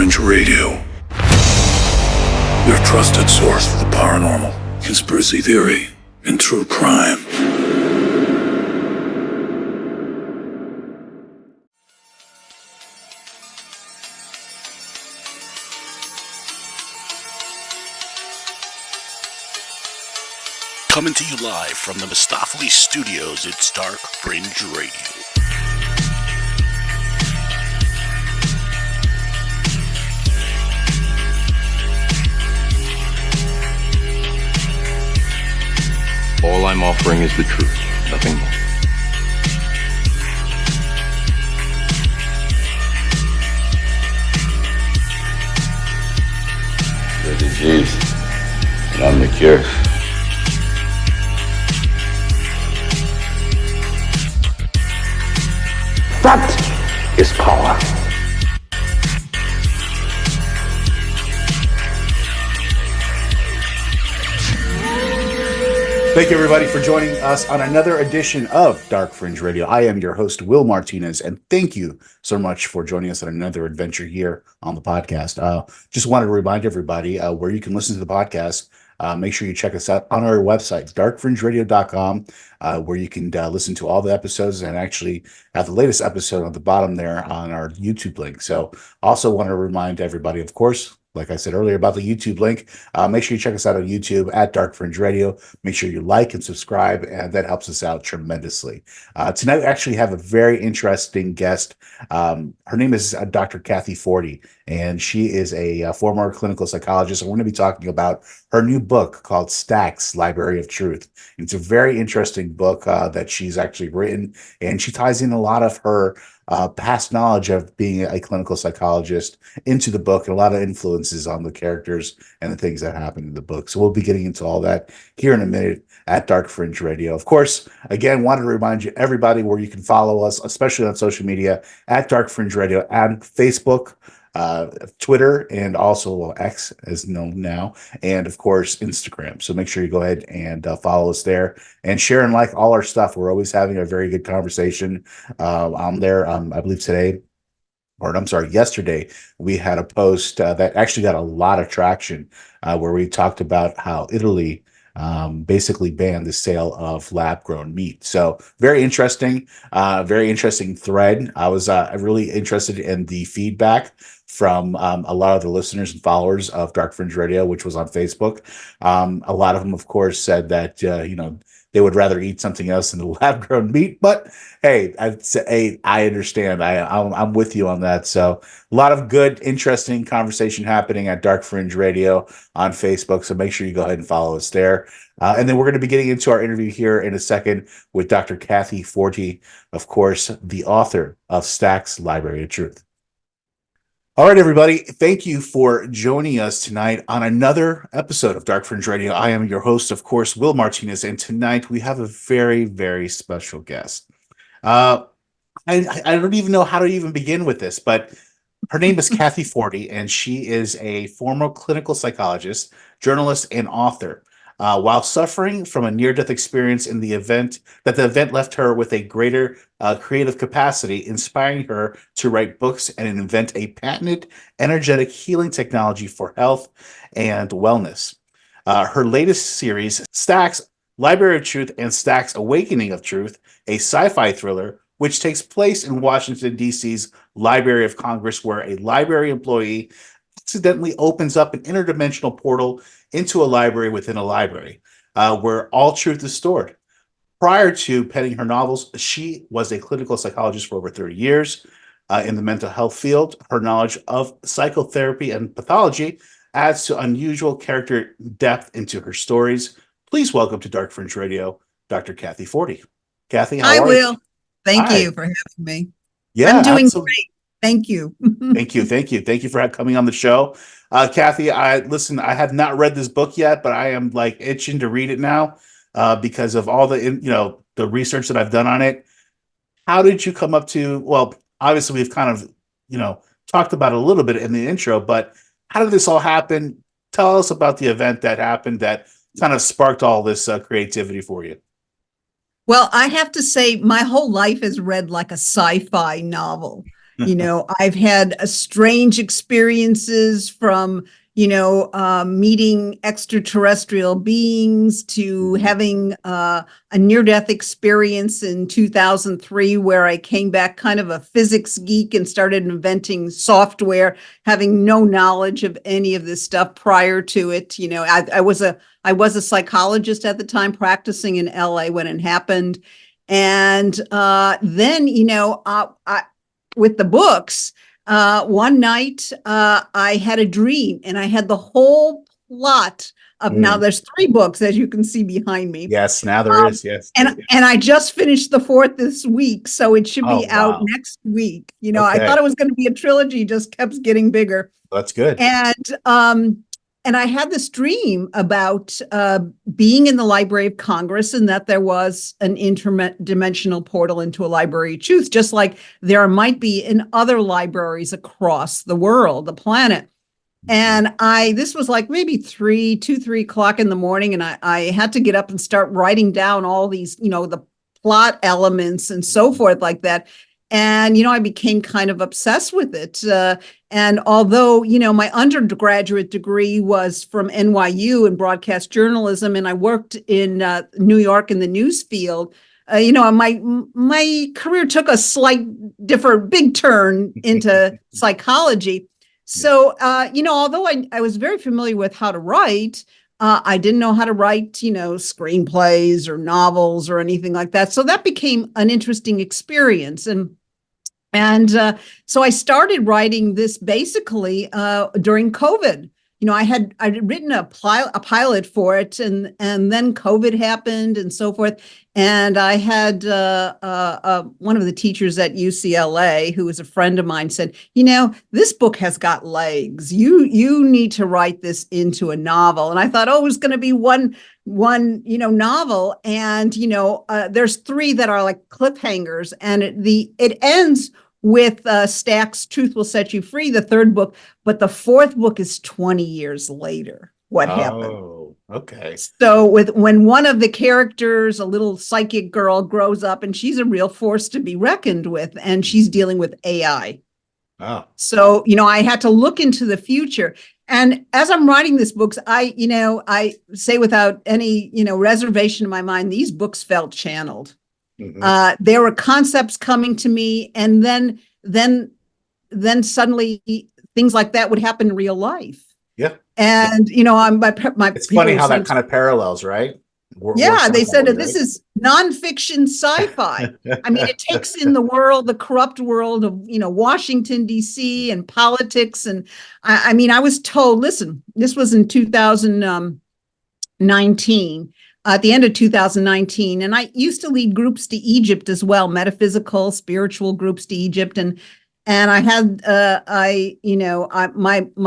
Fringe Radio, your trusted source for the paranormal, conspiracy theory, and true crime. Coming to you live from the Mistopheles Studios, it's Dark Fringe Radio. All I'm offering is the truth, nothing more. The disease, and I'm the cure. That is power. Thank you, everybody, for joining us on another edition of Dark Fringe Radio. I am your host, Will Martinez, and thank you so much for joining us on another adventure here on the podcast. Just wanted to remind everybody where you can listen to the podcast. Make sure you check us out on our website, darkfringeradio.com, where you can listen to all the episodes and actually have the latest episode on the bottom there on our YouTube link. So also want to remind everybody, of course, like I said earlier, about the YouTube link. Make sure you check us out on YouTube at Dark Fringe Radio. Make sure you like and subscribe, and that helps us out tremendously. Tonight, we actually have a very interesting guest. Her name is Dr. Kathy Forti, and she is a former clinical psychologist. And we're going to be talking about her new book called Stack's Library of Truth. It's a very interesting book that she's actually written, and she ties in a lot of her past knowledge of being a clinical psychologist into the book, and a lot of influences on the characters and the things that happen in the book. So we'll be getting into all that here in a minute at Dark Fringe Radio. Of course, again, wanted to remind you, everybody, where you can follow us, especially on social media, at Dark Fringe Radio, and Facebook, Twitter, and also X, as known now, and of course Instagram. So make sure you go ahead and follow us there and share and like all our stuff. We're always having a very good conversation on there. I believe yesterday we had a post that actually got a lot of traction where we talked about how Italy basically banned the sale of lab-grown meat. So very interesting thread. I was really interested in the feedback from a lot of the listeners and followers of Dark Fringe Radio, which was on Facebook. A lot of them, of course, said that they would rather eat something else than the lab-grown meat. But hey, I understand. I'm with you on that. So a lot of good, interesting conversation happening at Dark Fringe Radio on Facebook. So make sure you go ahead and follow us there. And then we're going to be getting into our interview here in a second with Dr. Kathy Forti, of course, the author of Stack's Library of Truth. All right, everybody. Thank you for joining us tonight on another episode of Dark Fringe Radio. I am your host, of course, Will Martinez, and tonight we have a very, very special guest. I don't even know how to even begin with this, but her name is Kathy Forti, and she is a former clinical psychologist, journalist, and author. While suffering from a near-death experience in the event left her with a greater creative capacity, inspiring her to write books and invent a patented energetic healing technology for health and wellness. Her latest series, Stack's Library of Truth and Stack's Awakening of Truth, a sci-fi thriller, which takes place in Washington, D.C.'s Library of Congress, where a library employee accidentally opens up an interdimensional portal into a library within a library, where all truth is stored. Prior to penning her novels, she was a clinical psychologist for over 30 years in the mental health field. Her knowledge of psychotherapy and pathology adds to unusual character depth into her stories. Please welcome to Dark Fringe Radio, Dr. Kathy Forti. Kathy, how are you? Hi, Will. Thank Hi. you for having me. Yeah, I'm doing absolutely. great. Thank you. Thank you for coming on the show. Kathy, I have not read this book yet, but I am like itching to read it now because of all the the research that I've done on it. How did you come up to, well, obviously we've kind of, talked about it a little bit in the intro, but how did this all happen? Tell us about the event that happened that kind of sparked all this creativity for you. Well, I have to say my whole life is read like a sci-fi novel. I've had strange experiences from, meeting extraterrestrial beings to having a near-death experience in 2003 where I came back kind of a physics geek and started inventing software, having no knowledge of any of this stuff prior to it. I was a psychologist at the time practicing in LA when it happened. And then, with the books, one night I had a dream and I had the whole plot of, now there's 3 books, as you can see behind me. Yes, now there is. Yes. And I just finished the 4th this week, so it should be out wow. next week. I Okay. thought it was going to be a trilogy, just kept getting bigger. That's good. And I had this dream about being in the Library of Congress and that there was an interdimensional portal into a library of truth, just like there might be in other libraries across the world, the planet. And this was like maybe 3 o'clock in the morning. And I had to get up and start writing down all these, the plot elements and so forth like that. And, I became kind of obsessed with it. And although, my undergraduate degree was from NYU in broadcast journalism, and I worked in New York in the news field, my career took a slight big turn into psychology. So, although I was very familiar with how to write, I didn't know how to write, screenplays or novels or anything like that. So that became an interesting experience. And so I started writing this basically during COVID. I'd written a pilot for it, and then COVID happened and so forth. And I had one of the teachers at UCLA, who was a friend of mine, said, this book has got legs. You need to write this into a novel. And I thought, it was going to be one novel. And there's 3 that are like cliffhangers, and it ends with Stack's Truth Will Set You Free, the 3rd book, but the 4th book is 20 years later. What happened? Oh, okay. So when one of the characters, a little psychic girl, grows up, and she's a real force to be reckoned with, and she's dealing with AI. Oh. So, I had to look into the future. And as I'm writing these books, I say without any, reservation in my mind, these books felt channeled. There were concepts coming to me, and then suddenly things like that would happen in real life. Yeah. And it's funny how that kind of parallels, right? They said that this is nonfiction sci-fi. I mean, it takes in the corrupt world of Washington D.C. and politics. And I was told, listen, this was in 2019. At the end of 2019, and I used to lead groups to Egypt as well, metaphysical, spiritual groups to Egypt, and I had my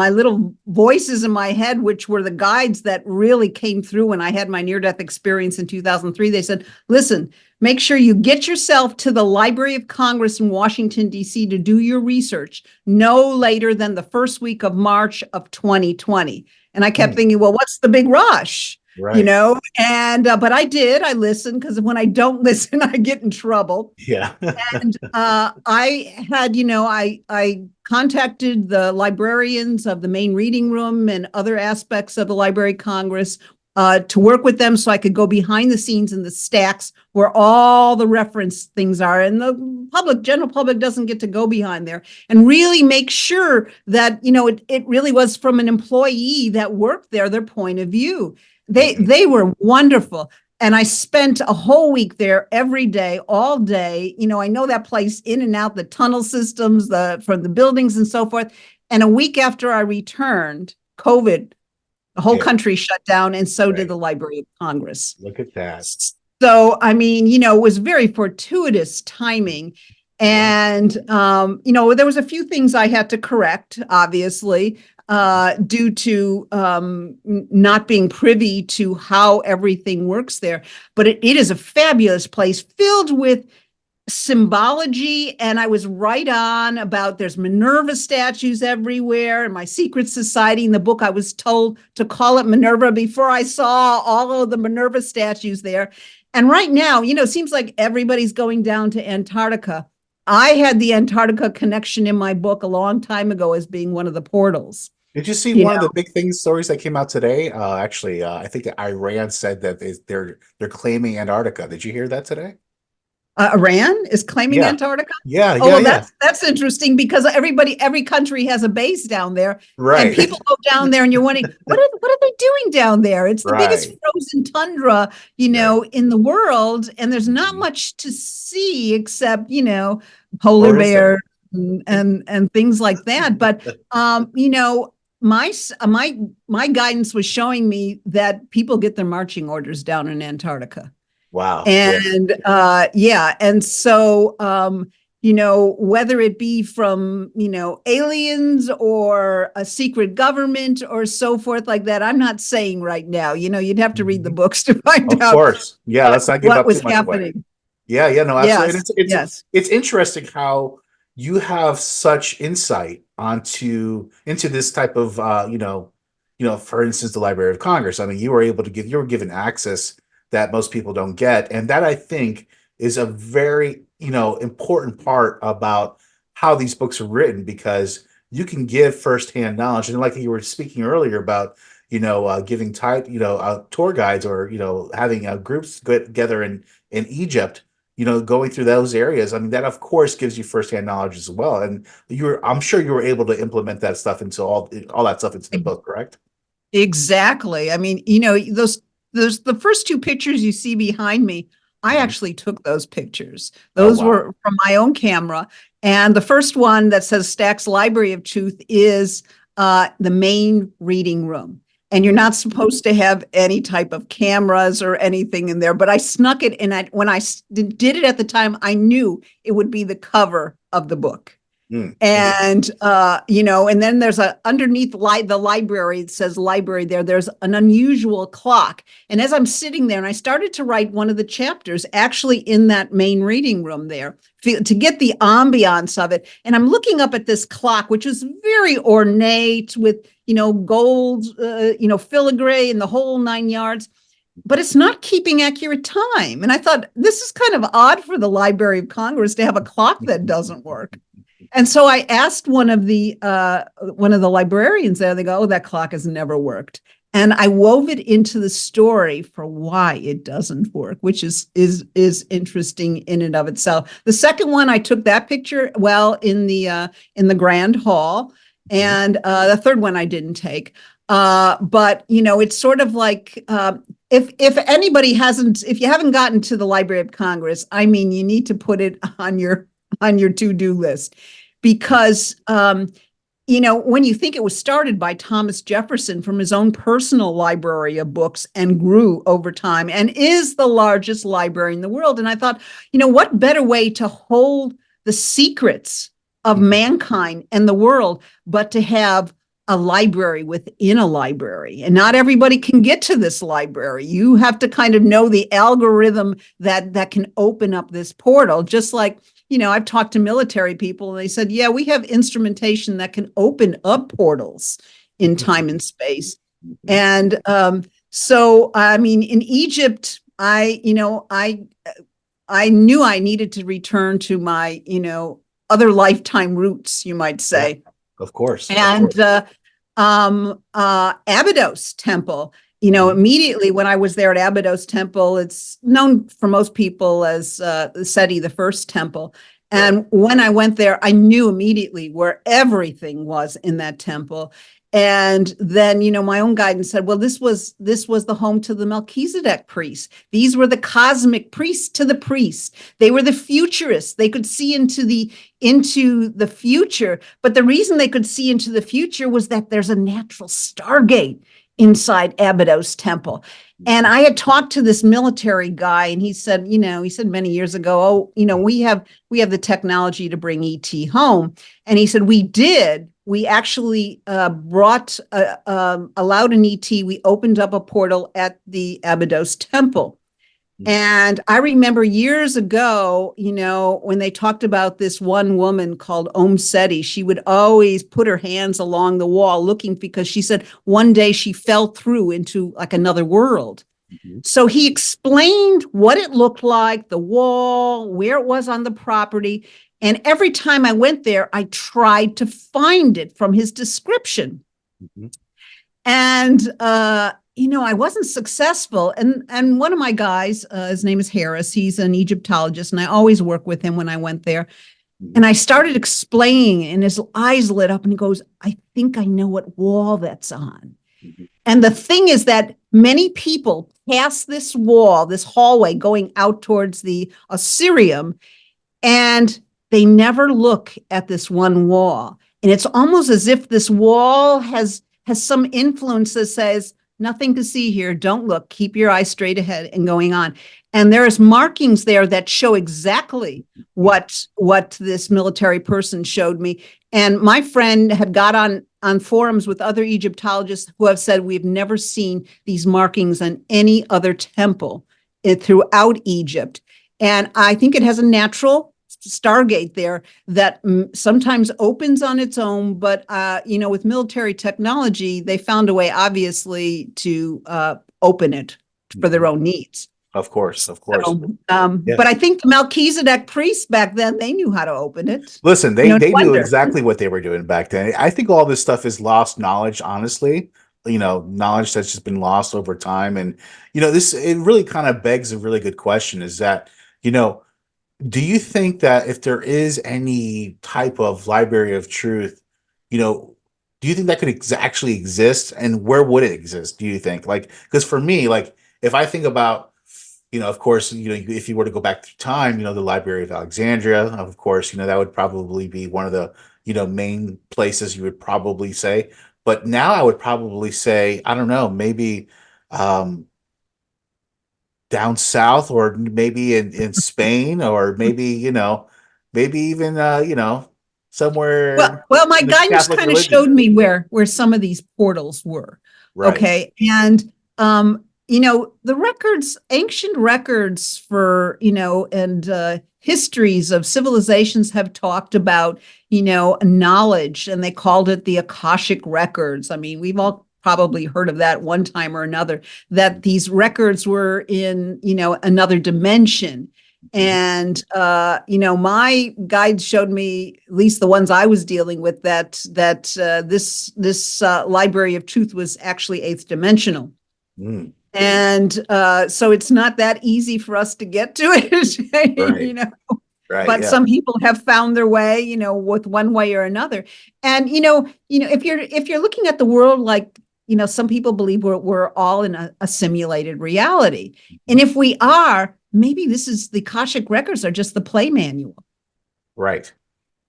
little voices in my head, which were the guides that really came through when I had my near-death experience in 2003. They said, "Listen, make sure you get yourself to the Library of Congress in Washington D.C. to do your research no later than the first week of March of 2020." And I kept thinking, well, what's the big rush? Right. And but I listened, because when I don't listen, I get in trouble. Yeah. And I had, I contacted the librarians of the main reading room and other aspects of the Library of Congress to work with them so I could go behind the scenes in the stacks where all the reference things are. And the general public doesn't get to go behind there, and really make sure that, it really was from an employee that worked there, their point of view. They were wonderful. And I spent a whole week there every day, all day. I know that place in and out, the tunnel systems, from the buildings and so forth. And a week after I returned, COVID, the whole country shut down, and so did the Library of Congress. Look at that. So, it was very fortuitous timing. And, there was a few things I had to correct, obviously, due to not being privy to how everything works there. But it is a fabulous place filled with symbology. And I was right on about there's Minerva statues everywhere. And my secret society in the book, I was told to call it Minerva before I saw all of the Minerva statues there. And right now, it seems like everybody's going down to Antarctica. I had the Antarctica connection in my book a long time ago as being one of the portals. Did you see You one of know, the big things stories that came out today? Actually, I think that Iran said that they're claiming Antarctica. Did you hear that today? Iran is claiming Yeah, Antarctica. yeah, Oh, yeah, well, yeah. that's interesting because every country has a base down there, and Right, people go down there, and you're wondering what are they doing down there? It's the biggest right, frozen tundra, right. in the world, and there's not Mhm. much to see except polar Or is there? bear and things like that. But my guidance was showing me that people get their marching orders down in Antarctica. Wow. Yeah. And yeah, and so whether it be from, aliens or a secret government or so forth like that, I'm not saying right now. You'd have to read the Mhm. books to find Of out course. Yeah. what Let's not give what up too was much away. happening. Yeah. Yeah. No. Absolutely. And Yes, yes. it's interesting how you have such insight into this type of for instance, the Library of Congress. I mean, you were given access that most people don't get, and that I think is a very important part about how these books are written because you can give firsthand knowledge, and like you were speaking earlier about giving tour guides or having groups get together in Egypt, going through those areas. I mean, that of course gives you firsthand knowledge as well. And I'm sure you were able to implement that stuff into all that stuff into the book, correct? Exactly. I mean, those the first two pictures you see behind me, I Mhm. actually took those pictures. Oh, Those wow. were from my own camera. And the first one that says Stack's Library of Truth is the main reading room. And you're not supposed to have any type of cameras or anything in there, but I snuck it. And when I did it at the time, I knew it would be the cover of the book. Mm, interesting. And and then there's a underneath the library, it says library there's an unusual clock. And as I'm sitting there, and I started to write one of the chapters actually in that main reading room there to get the ambiance of it. And I'm looking up at this clock, which is very ornate with gold filigree and the whole 9 yards, but it's not keeping accurate time. And I thought, this is kind of odd for the Library of Congress to have a clock that doesn't work. And so I asked one of the librarians there. They go, "Oh, that clock has never worked." And I wove it into the story for why it doesn't work, which is interesting in and of itself. The second one, I took that picture in the grand hall, and the third one I didn't take. But it's sort of like if you haven't gotten to the Library of Congress, I mean, you need to put it on your to-do list because when you think it was started by Thomas Jefferson from his own personal library of books and grew over time and is the largest library in the world. And I thought, what better way to hold the secrets of mankind and the world but to have a library within a library. And not everybody can get to this library. You have to kind of know the algorithm that can open up this portal, just like I've talked to military people and they said, yeah, we have instrumentation that can open up portals in time and space. And so, I mean, in Egypt, I knew I needed to return to my, other lifetime roots, you might Yeah, say. of course. And Abydos Temple, immediately when I was there at Abydos Temple, it's known for most people as the Seti, the first temple. And when I went there, I knew immediately where everything was in that temple. And then, my own guidance said, well, this was the home to the Melchizedek priests. These were the cosmic priests to the priest. They were the futurists. They could see into the future. But the reason they could see into the future was that there's a natural stargate inside Abydos Temple. And I had talked to this military guy, and he said many years ago, oh, we have the technology to bring ET home. And he said, we actually allowed an ET. We opened up a portal at the Abydos Temple. And I remember years ago, when they talked about this one woman called Om Seti, she would always put her hands along the wall looking, because she said one day she fell through into like another world. So he explained what it looked like, the wall, where it was on the property. And every time I went there, I tried to find it from his description. Mhm. And, I wasn't successful. And one of my guys, his name is Harris, he's an Egyptologist, and I always work with him when I went there. And I started explaining, and his eyes lit up, and he goes, I think I know what wall that's on. Mhm. And the thing is that many people pass this wall, this hallway going out towards the Osirium, and they never look at this one wall. And it's almost as if this wall has some influence that says, nothing to see here. Don't look. Keep your eyes straight ahead and going on. And there's markings there that show exactly what this military person showed me. And my friend had got on forums with other Egyptologists who have said we've never seen these markings on any other temple throughout Egypt. And I think it has a natural Stargate there that sometimes opens on its own, but with military technology, they found a way, obviously, to open it for their own needs. Of course. So, Yeah. but I think the Melchizedek priests back then, they knew how to open it. Listen, they No knew wonder. exactly what they were doing back then. I think all this stuff is lost knowledge, honestly. Knowledge that's just been lost over time. And it really kind of begs a really good question: is that do you think that if there is any type of library of truth, do you think that could actually exist, and where would it exist? Do you think, because for me, if I think about, of course, if you were to go back through time, the Library of Alexandria, of course, that would probably be one of the, main places you would probably say. But now I would probably say, I don't know, maybe, down south, or maybe in Spain, or maybe, maybe even, somewhere Well, my in the guidance Catholic kind of religion. showed me where some of these portals were. Right. Okay. And, the records, ancient records for, and histories of civilizations have talked about, knowledge, and they called it the Akashic records. I mean, we've all probably heard of that one time or another, that these records were in, another dimension. And, my guide showed me, at least the ones I was dealing with, that this Library of Truth was actually eighth dimensional. Mm. And so it's not that easy for us to get to it, Right. Right. but Yeah. some people have found their way, with one way or another. And, if you're looking at the world like, some people believe we're all in a simulated reality. And if we are, maybe the Akashic records are just the play manual. Right.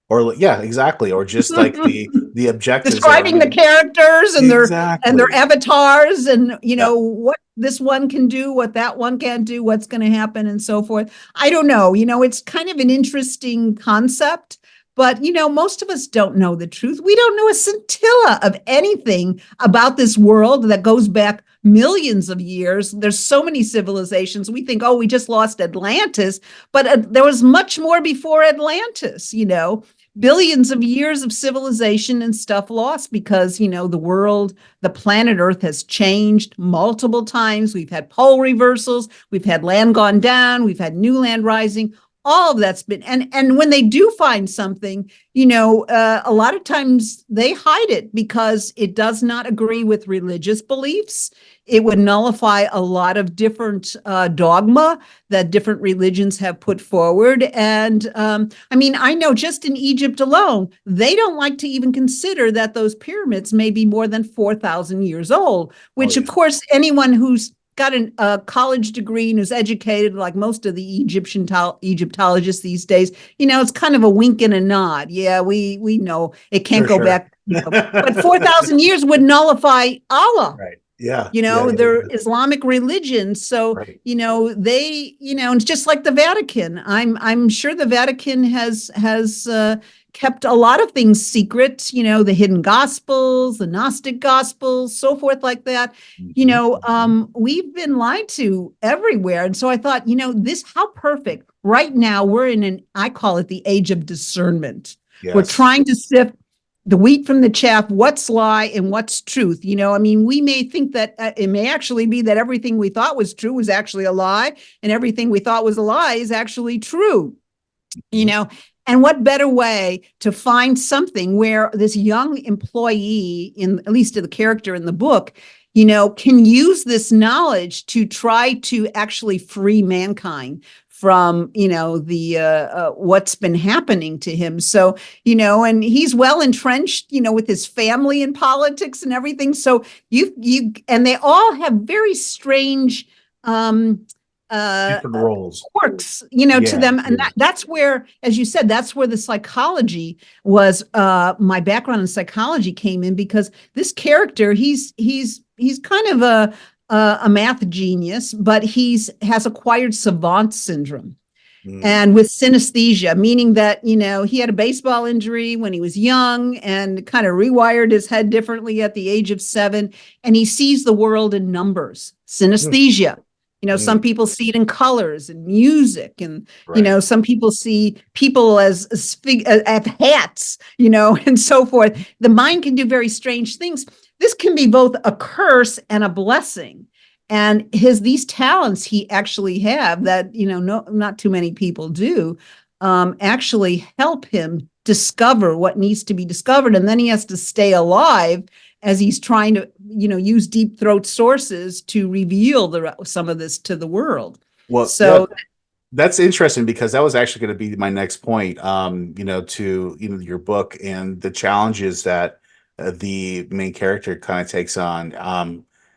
Or yeah, exactly. Or just like the objectives Describing the characters and their avatars, and what this one can do, what that one can't do, what's going to happen, and so forth. I don't know. It's kind of an interesting concept, but most of us don't know the truth. We don't know a scintilla of anything about this world that goes back millions of years. There's so many civilizations. We think, oh, we just lost Atlantis, but there was much more before Atlantis, billions of years of civilization and stuff lost because, the world, the planet Earth has changed multiple times. We've had pole reversals. We've had land gone down. We've had new land rising. All of that's been, and when they do find something, a lot of times they hide it because it does not agree with religious beliefs. It would nullify a lot of different dogma that different religions have put forward. And I know just in Egypt alone, they don't like to even consider that those pyramids may be more than 4,000 years old, which, of course, anyone who's got a college degree and who's educated, like most of the Egyptologists these days, it's kind of a wink and a nod. Yeah, we know it can't go back. But 4,000 years would nullify Allah. Right. Yeah. Their Islamic religion. So, Right. they, and it's just like the Vatican. I'm sure the Vatican has kept a lot of things secret, the hidden gospels, the Gnostic gospels, so forth like that. We've been lied to everywhere. And so I thought, how perfect. Right now we're in I call it the age of discernment. Yes. We're trying to sift the wheat from the chaff, what's lie and what's truth. We may think that it may actually be that everything we thought was true was actually a lie, and everything we thought was a lie is actually true. And what better way to find something where this young employee, in at least the character in the book, can use this knowledge to try to actually free mankind from, the what's been happening to him. So, and he's well entrenched, with his family in politics and everything. So and they all have very strange, Different roles. quirks, to them. And that's where, as you said, that's where the psychology was, my background in psychology came in, because this character, he's kind of a math genius, but has acquired savant syndrome. And with synesthesia, meaning that, he had a baseball injury when he was young and kind of rewired his head differently at the age of 7. And he sees the world in numbers, synesthesia. Some people see it in colors and music, and some people see people as hats, and so forth. The mind can do very strange things. This can be both a curse and a blessing. And these talents he actually have that not too many people do, actually help him discover what needs to be discovered, and then he has to stay alive as he's trying to, use deep throat sources to reveal some of this to the world. Well, so that's interesting, because that was actually going to be my next point, to, your book and the challenges that the main character kind of takes on.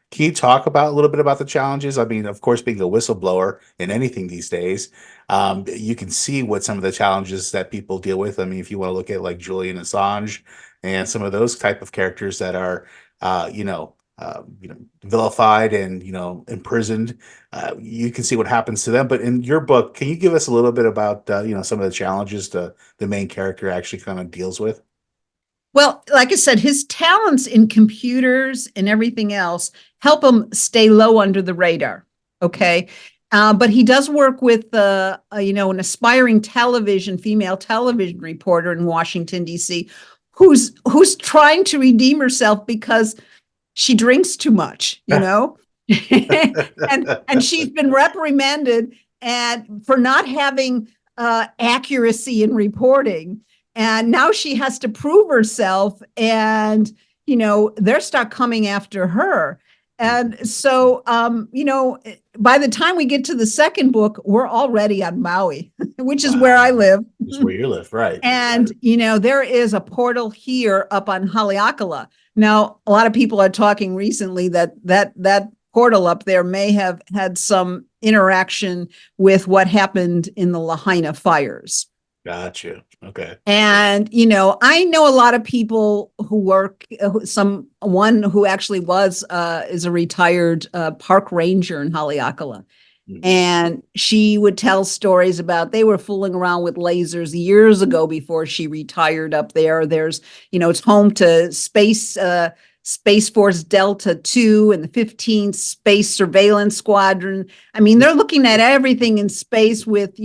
Can you talk about a little bit about the challenges? I mean, of course, being a whistleblower in anything these days, you can see what some of the challenges that people deal with. I mean, if you want to look at like Julian Assange and some of those type of characters that are, vilified and, imprisoned, you can see what happens to them. But in your book, can you give us a little bit about, some of the challenges the main character actually kind of deals with? Well, like I said, his talents in computers and everything else help him stay low under the radar. Okay. But he does work with, an aspiring female television reporter in Washington, D.C., who's trying to redeem herself because she drinks too much, and she's been reprimanded for not having accuracy in reporting. And now she has to prove herself, and, they're stuck coming after her. And so, by the time we get to the second book, we're already on Maui, which is where I live. It's where you live, right? And, there is a portal here up on Haleakala. Now, a lot of people are talking recently that portal up there may have had some interaction with what happened in the Lahaina fires. Gotcha. Okay. And, I know a lot of people who work, one who actually is a retired park ranger in Haleakala. Mm-hmm. And she would tell stories about they were fooling around with lasers years ago before she retired up there. There's, it's home to Space Force Delta 2 and the 15th Space Surveillance Squadron. I mean, they're looking at everything in space with,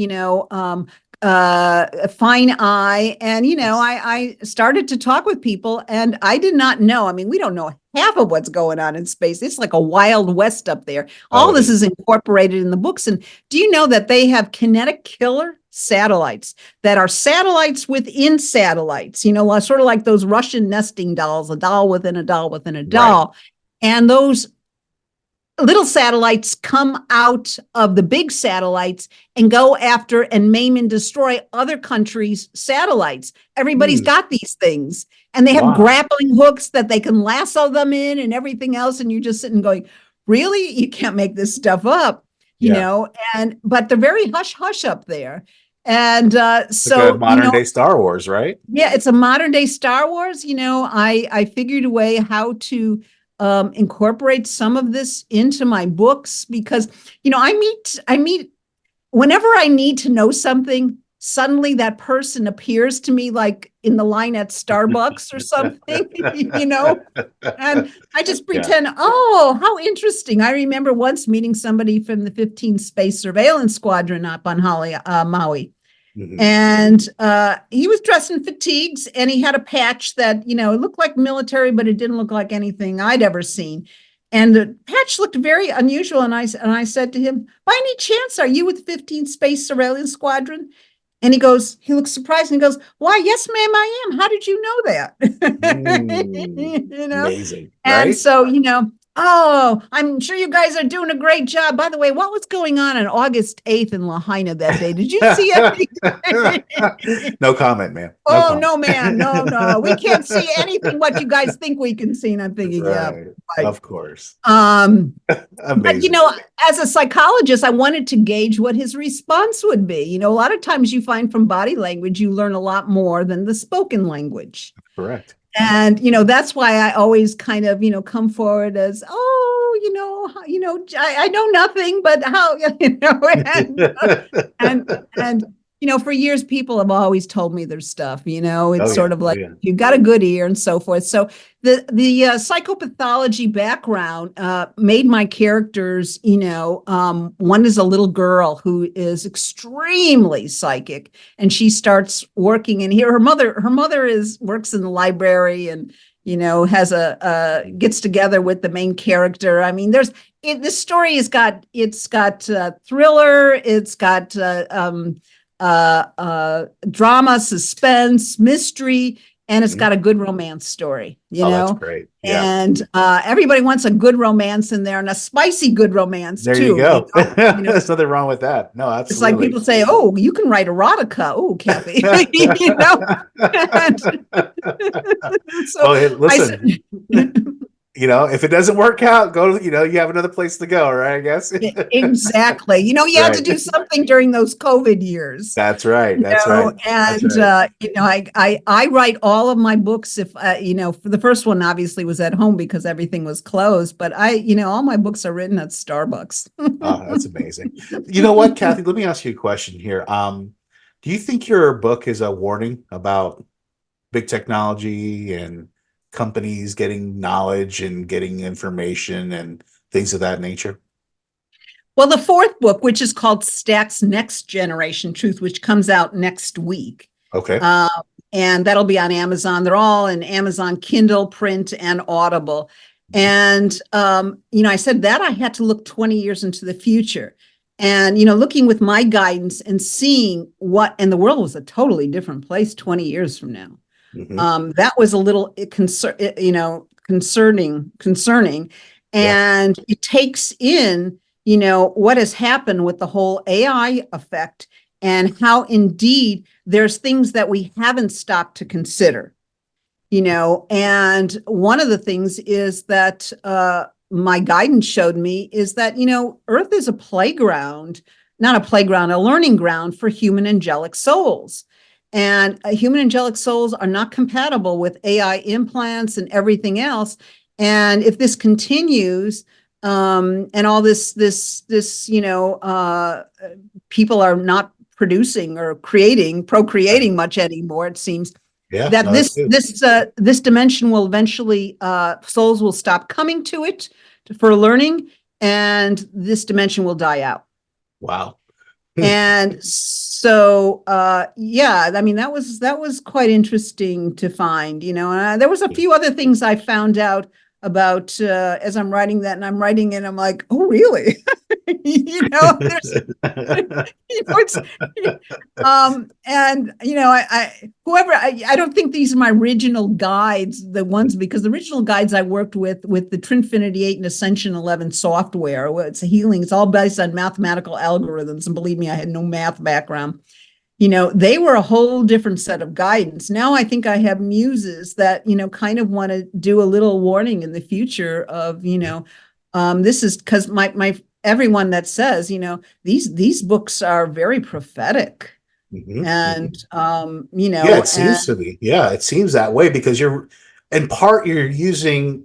a fine eye. And, I started to talk with people, and I did not know. I mean, we don't know half of what's going on in space. It's like a Wild West up there. All this is incorporated in the books. And do you know that they have kinetic killer satellites that are satellites within satellites, sort of like those Russian nesting dolls, a doll within a doll within a doll. Right. And those little satellites come out of the big satellites and go after and maim and destroy other countries' satellites. Everybody's got these things, and they have grappling hooks that they can lasso them in and everything else. And you're just sitting going, really? You can't make this stuff up, but they're very hush hush up there. And so like a modern day Star Wars, right? Yeah, it's a modern day Star Wars. I figured a way how to incorporate some of this into my books, because, I meet whenever I need to know something, suddenly that person appears to me like in the line at Starbucks or something, and I just pretend, oh, how interesting. I remember once meeting somebody from the 15th Space Surveillance Squadron up on Maui. Mm-hmm. And he was dressed in fatigues, and he had a patch that, it looked like military, but it didn't look like anything I'd ever seen. And the patch looked very unusual. And I said to him, by any chance, are you with 15th Space Surveillance Squadron? And he looks surprised and he goes, "Why, yes, ma'am, I am. How did you know that?" You know? Amazing, And right? so, oh, I'm sure you guys are doing a great job. By the way, what was going on August 8th in Lahaina that day? Did you see it? No comment, man. No Oh, comment. no, man. No, no. We can't see anything what you guys think we can see. And I'm thinking, yeah, Right. right. Of course. Um, but Amazing. as a psychologist, I wanted to gauge what his response would be. A lot of times you find from body language, you learn a lot more than the spoken language. Correct. And, that's why I always kind of, come forward as, oh, I know nothing, but how, and for years, people have always told me their stuff, it's Oh, yeah. sort of Oh, like, yeah. you've got a good ear and so forth. So the psychopathology background made my characters, one is a little girl who is extremely psychic, and she starts working in here. Her mother works in the library, and has gets together with the main character. I mean, this story has got thriller, it's got drama, suspense, mystery, and it's got a good romance story, Oh, that's great. Yeah. And everybody wants a good romance in there, and a spicy good romance There too. you go. There's nothing wrong with that. No, absolutely. It's like people say, "Oh, you can write erotica." Oh, Kathy, So well, hey, listen. If it doesn't work out, go. You have another place to go, right? I guess. Exactly. You had to do something during those COVID years. That's right. That's right. And I write all of my books. If for the first one, obviously was at home because everything was closed. But all my books are written at Starbucks. Oh, that's amazing. You know what, Kathy? Let me ask you a question here. Do you think your book is a warning about big technology and companies getting knowledge and getting information and things of that nature? Well, the fourth book, which is called Stack's Next Generation Truth, which comes out next week. Okay. And that'll be on Amazon. They're all in Amazon Kindle, print, and Audible. And, I said that I had to look 20 years into the future. And, looking with my guidance and seeing and the world was a totally different place 20 years from now. Mm-hmm. That was a little concerning. And it takes in, what has happened with the whole AI effect, and how indeed there's things that we haven't stopped to consider, and one of the things is that my guidance showed me is that, Earth is a playground, not a playground, a learning ground for human angelic souls. And human angelic souls are not compatible with AI implants and everything else. And if this continues, and all this, people are not producing or procreating much anymore, it seems. Yeah, That no, this dimension will eventually, souls will stop coming to it for learning, and this dimension will die out. Wow. And so, I mean, that was quite interesting to find, and there was a few other things I found out about as I'm writing that, and I'm writing it, I'm like, oh, really? There's, it's, and I don't think these are my original guides, because the original guides I worked with the Trinfinity 8 and Ascension 11 software. It's healing. It's all based on mathematical algorithms. And believe me, I had no math background. They were a whole different set of guidance. Now I think I have muses that, kind of want to do a little warning in the future of, this is because my everyone that says, these books are very prophetic. Mm-hmm. And, it seems to be. Yeah, it seems that way because you're using,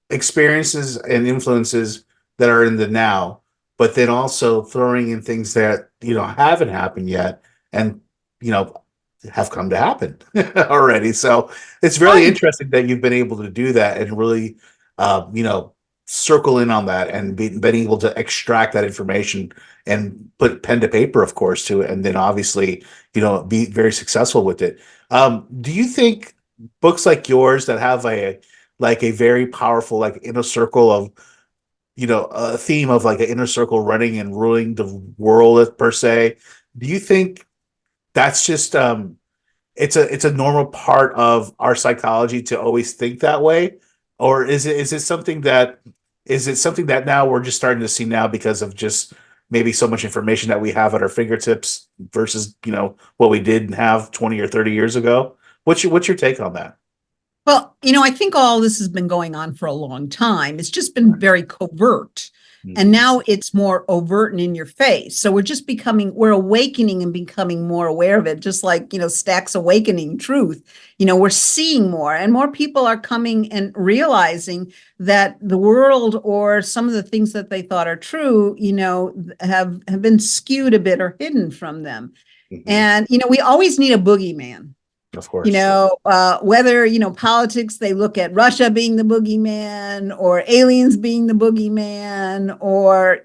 experiences and influences that are in the now, but then also throwing in things that, haven't happened yet and, have come to happen already. So it's really interesting that you've been able to do that and really, circle in on that and been able to extract that information and put pen to paper, of course, to it. And then obviously, be very successful with it. Do you think books like yours that have a very powerful, inner circle of, a theme of an inner circle running and ruling the world per se, do you think that's just it's a normal part of our psychology to always think that way, or is it something that now we're just starting to see now because of just maybe so much information that we have at our fingertips versus what we didn't have 20 or 30 years ago? What's your take on that? Well, I think all this has been going on for a long time. It's just been very covert. And now it's more overt and in your face. So we're awakening and becoming more aware of it, just like, Stack's awakening truth. We're seeing more and more people are coming and realizing that the world or some of the things that they thought are true, have been skewed a bit or hidden from them. Mm-hmm. And, we always need a boogeyman. Of course. Whether, politics, they look at Russia being the boogeyman or aliens being the boogeyman or,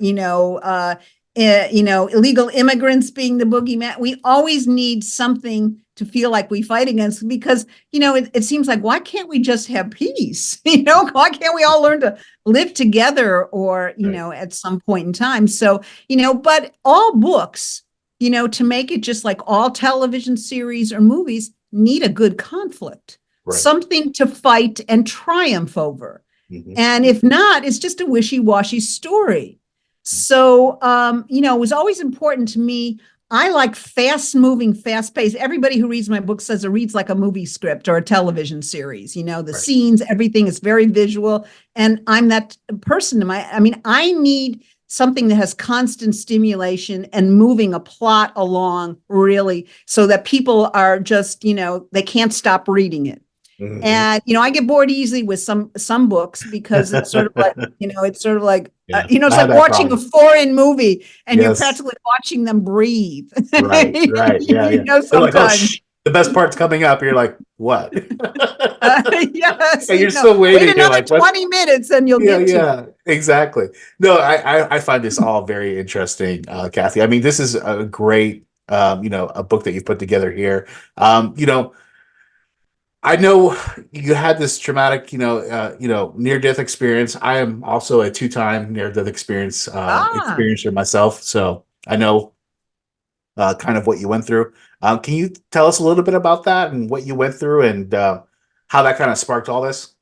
illegal immigrants being the boogeyman. We always need something to feel like we fight against because, it seems like, why can't we just have peace? Why can't we all learn to live together or, right. At some point in time? So, but all books, to make it just like all television series or movies, need a good conflict, right. Something to fight and triumph over. Mm-hmm. And if not, it's just a wishy-washy story. So, it was always important to me. I like fast-moving, fast-paced. Everybody who reads my book says it reads like a movie script or a television series. The right. Scenes, everything is very visual. And I'm that person. I need something that has constant stimulation and moving a plot along really so that people are just, they can't stop reading it. Mm-hmm. And, I get bored easily with some books because it's sort of like, it's like watching a foreign movie and yes. You're practically watching them breathe. Right. Yeah. Sometimes. Like, the best part's coming up. You're like, what? Yes. And you're still waiting. Wait another 20 minutes and you'll get to it. Yeah, exactly. No, I find this all very interesting, Kathy. I mean, this is a great, a book that you've put together here. I know you had this traumatic, near-death experience. I am also a 2-time near-death experiencer myself. So I know kind of what you went through. Can you tell us a little bit about that and what you went through and how that kind of sparked all this?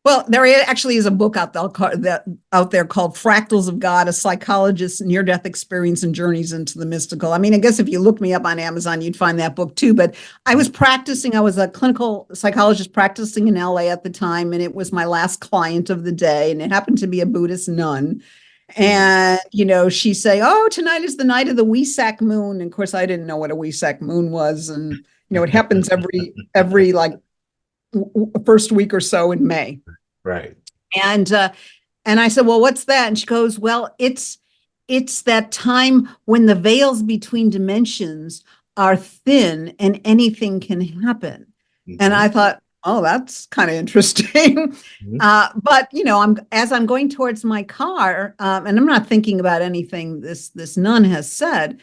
Well, there actually is a book out there called Fractals of God, a psychologist's near-death experience and journeys into the mystical. I mean, I guess if you look me up on Amazon, you'd find that book too. But I was a clinical psychologist practicing in LA at the time, and it was my last client of the day, and it happened to be a Buddhist nun. And, she'd say, oh, tonight is the night of the Wesak moon. And of course, I didn't know what a Wesak moon was. And, it happens every like first week or so in May. Right. And I said, well, what's that? And she goes, well, it's that time when the veils between dimensions are thin and anything can happen. Mm-hmm. And I thought, oh, that's kind of interesting. Mm-hmm. But, as I'm going towards my car, and I'm not thinking about anything this nun has said,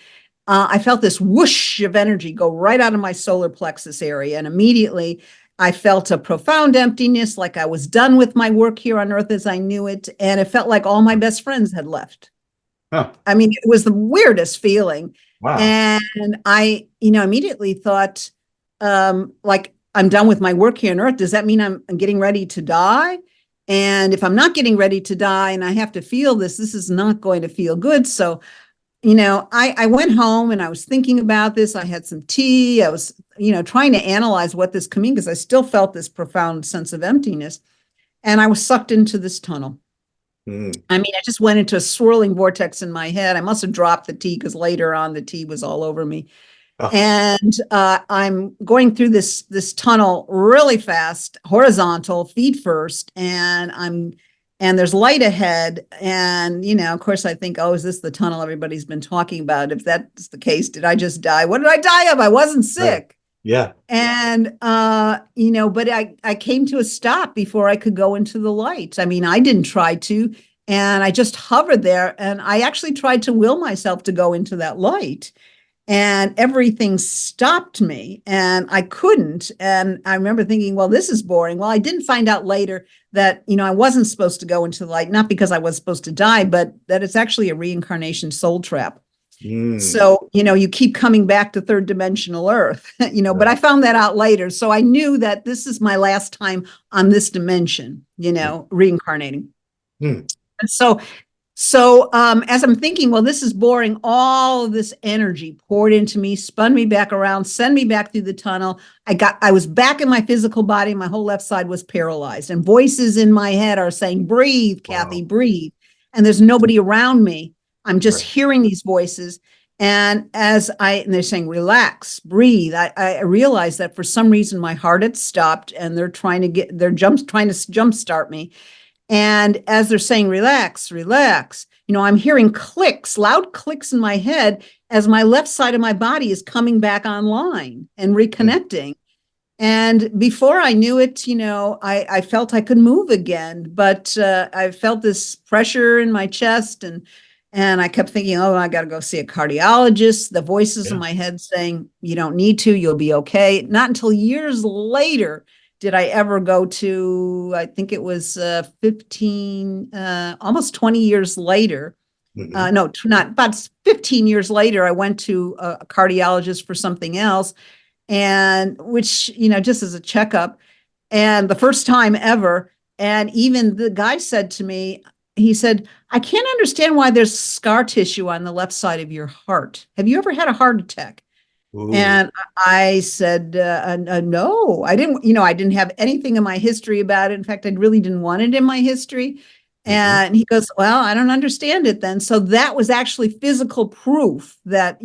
I felt this whoosh of energy go right out of my solar plexus area. And immediately I felt a profound emptiness, like I was done with my work here on earth as I knew it. And it felt like all my best friends had left. Huh. I mean, it was the weirdest feeling. Wow. And I, immediately thought, like, I'm done with my work here on earth. Does that mean I'm getting ready to die? And if I'm not getting ready to die and I have to feel this is not going to feel good. So, I went home and I was thinking about this. I had some tea. I was, trying to analyze what this could mean because I still felt this profound sense of emptiness. And I was sucked into this tunnel. Mm. I mean, I just went into a swirling vortex in my head. I must have dropped the tea because later on the tea was all over me. Oh. And I'm going through this tunnel really fast, horizontal, feet first, and there's light ahead. And, of course, I think, oh, is this the tunnel everybody's been talking about? If that's the case, did I just die? What did I die of? I wasn't sick. Right. Yeah. And, but I came to a stop before I could go into the light. I mean, I didn't try to, and I just hovered there. And I actually tried to will myself to go into that light. And everything stopped me and I couldn't. And I remember thinking, well, this is boring. Well, I didn't find out later that, I wasn't supposed to go into the light, not because I was supposed to die, but that it's actually a reincarnation soul trap. So, you keep coming back to third dimensional Earth, but I found that out later. So I knew that this is my last time on this dimension, reincarnating. And so as I'm thinking, well, this is boring, all of this energy poured into me, spun me back around, send me back through the tunnel. I was back in my physical body. My whole left side was paralyzed, and voices in my head are saying, breathe, Kathy, breathe. And there's nobody around me. I'm just hearing these voices. And and they're saying, relax, breathe. I realized that for some reason my heart had stopped, and they're trying to jumpstart me. And as they're saying, relax, relax, I'm hearing clicks, loud clicks in my head as my left side of my body is coming back online and reconnecting. And before I knew it, I felt I could move again, but I felt this pressure in my chest, and I kept thinking, oh, I got to go see a cardiologist. The voices in my head saying, you don't need to, you'll be okay. Not until years later did I ever go to, I think it was 15, almost 20 years later. No, not about 15 years later, I went to a cardiologist for something else, and which, just as a checkup, and the first time ever. And even the guy said to me, he said, I can't understand why there's scar tissue on the left side of your heart. Have you ever had a heart attack? Ooh. And I said, no, I didn't, I didn't have anything in my history about it. In fact, I really didn't want it in my history. And he goes, well, I don't understand it then. So that was actually physical proof that,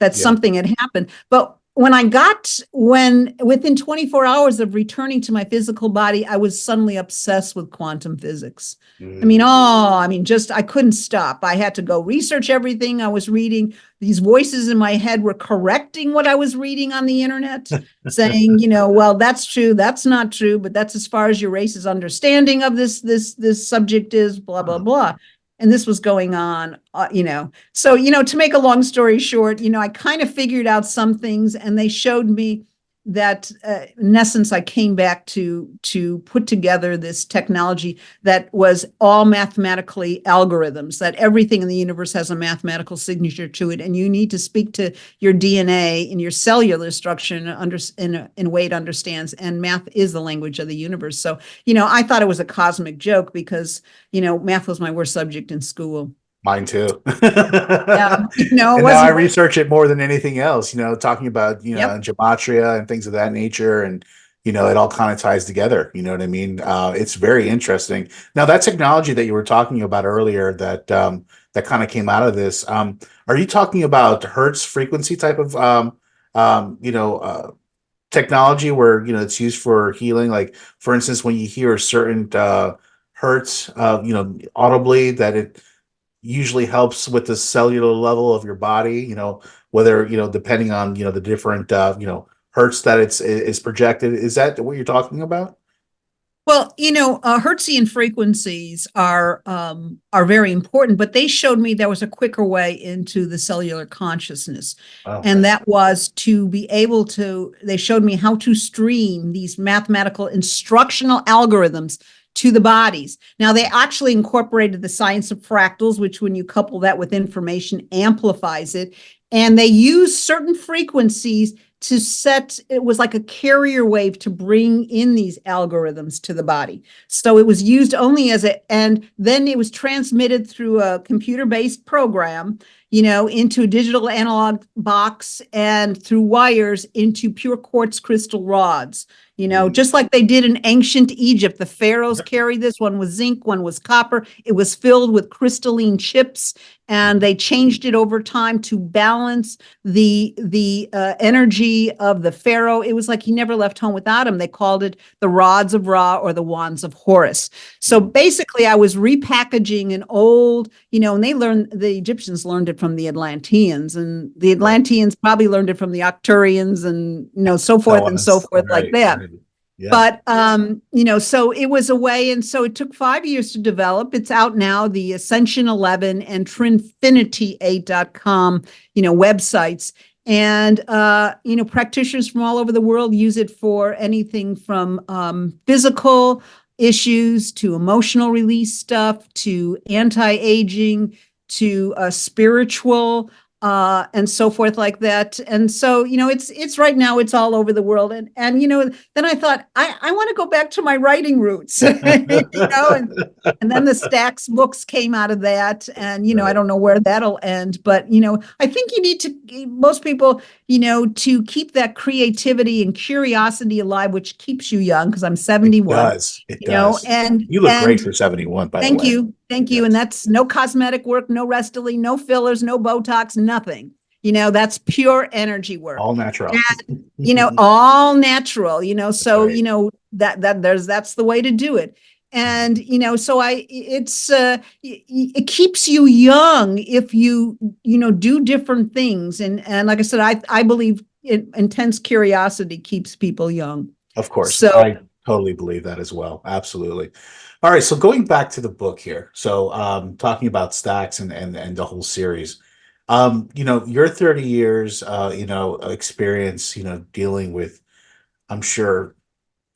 that something had happened. But within 24 hours of returning to my physical body, I was suddenly obsessed with quantum physics. I couldn't stop. I had to go research everything I was reading. These voices in my head were correcting what I was reading on the internet, saying, well, that's true, that's not true, but that's as far as your race's understanding of this subject is, blah, blah, blah. And this was going on, So, to make a long story short, I kind of figured out some things, and they showed me that, in essence, I came back to put together this technology that was all mathematically algorithms, that everything in the universe has a mathematical signature to it. And you need to speak to your DNA and your cellular structure in a way it understands. And math is the language of the universe. So, I thought it was a cosmic joke because, math was my worst subject in school. Mine too. Yeah, and now I research it more than anything else, talking about, gematria and things of that nature. And, it all kind of ties together. You know what I mean? It's very interesting. Now, that technology that you were talking about earlier that kind of came out of this, are you talking about Hertz frequency type of, technology where, it's used for healing? Like, for instance, when you hear a certain Hertz, audibly, that it usually helps with the cellular level of your body, whether, depending on, the different, hertz that is projected. Is that what you're talking about? Well, Hertzian frequencies are very important, but they showed me there was a quicker way into the cellular consciousness. Okay. And that was to be able to, they showed me how to stream these mathematical instructional algorithms to the bodies. Now, they actually incorporated the science of fractals, which when you couple that with information, amplifies it. And they use certain frequencies to it was like a carrier wave to bring in these algorithms to the body. So it was used only and then it was transmitted through a computer-based program, into a digital analog box and through wires into pure quartz crystal rods. Just like they did in ancient Egypt, the pharaohs carried this. One was zinc, one was copper. It was filled with crystalline chips, and they changed it over time to balance the energy of the pharaoh. It was like he never left home without them. They called it the rods of Ra or the wands of Horus. So basically, I was repackaging an old, and the Egyptians learned it from the Atlanteans, and the Atlanteans probably learned it from the Arcturians, and so forth and so forth, like that. Right. Yeah. But, so it was a way. And so it took 5 years to develop. It's out now, the Ascension 11 and Trinfinity8.com, websites. And, practitioners from all over the world use it for anything from physical issues to emotional release stuff, to anti-aging, to spiritual. and so forth like that. And so, it's right now, it's all over the world. And then I thought, I want to go back to my writing roots, and then the Stacks books came out of that. And, I Right. don't know where that'll end, but, I think you need to, most people, to keep that creativity and curiosity alive, which keeps you young, because I'm 71, It does. and, You look great for 71, by the thank way. you. Thank you. And that's no cosmetic work, no Restylane, no fillers, no Botox, nothing. That's pure energy work. All natural. And, all natural, so, Right. that's the way to do it. And, so it keeps you young if you, do different things. And like I said, I believe intense curiosity keeps people young. Of course. So I totally believe that as well. Absolutely. All right. So going back to the book here. So talking about Stacks and the whole series. Your 30 years experience, dealing with, I'm sure,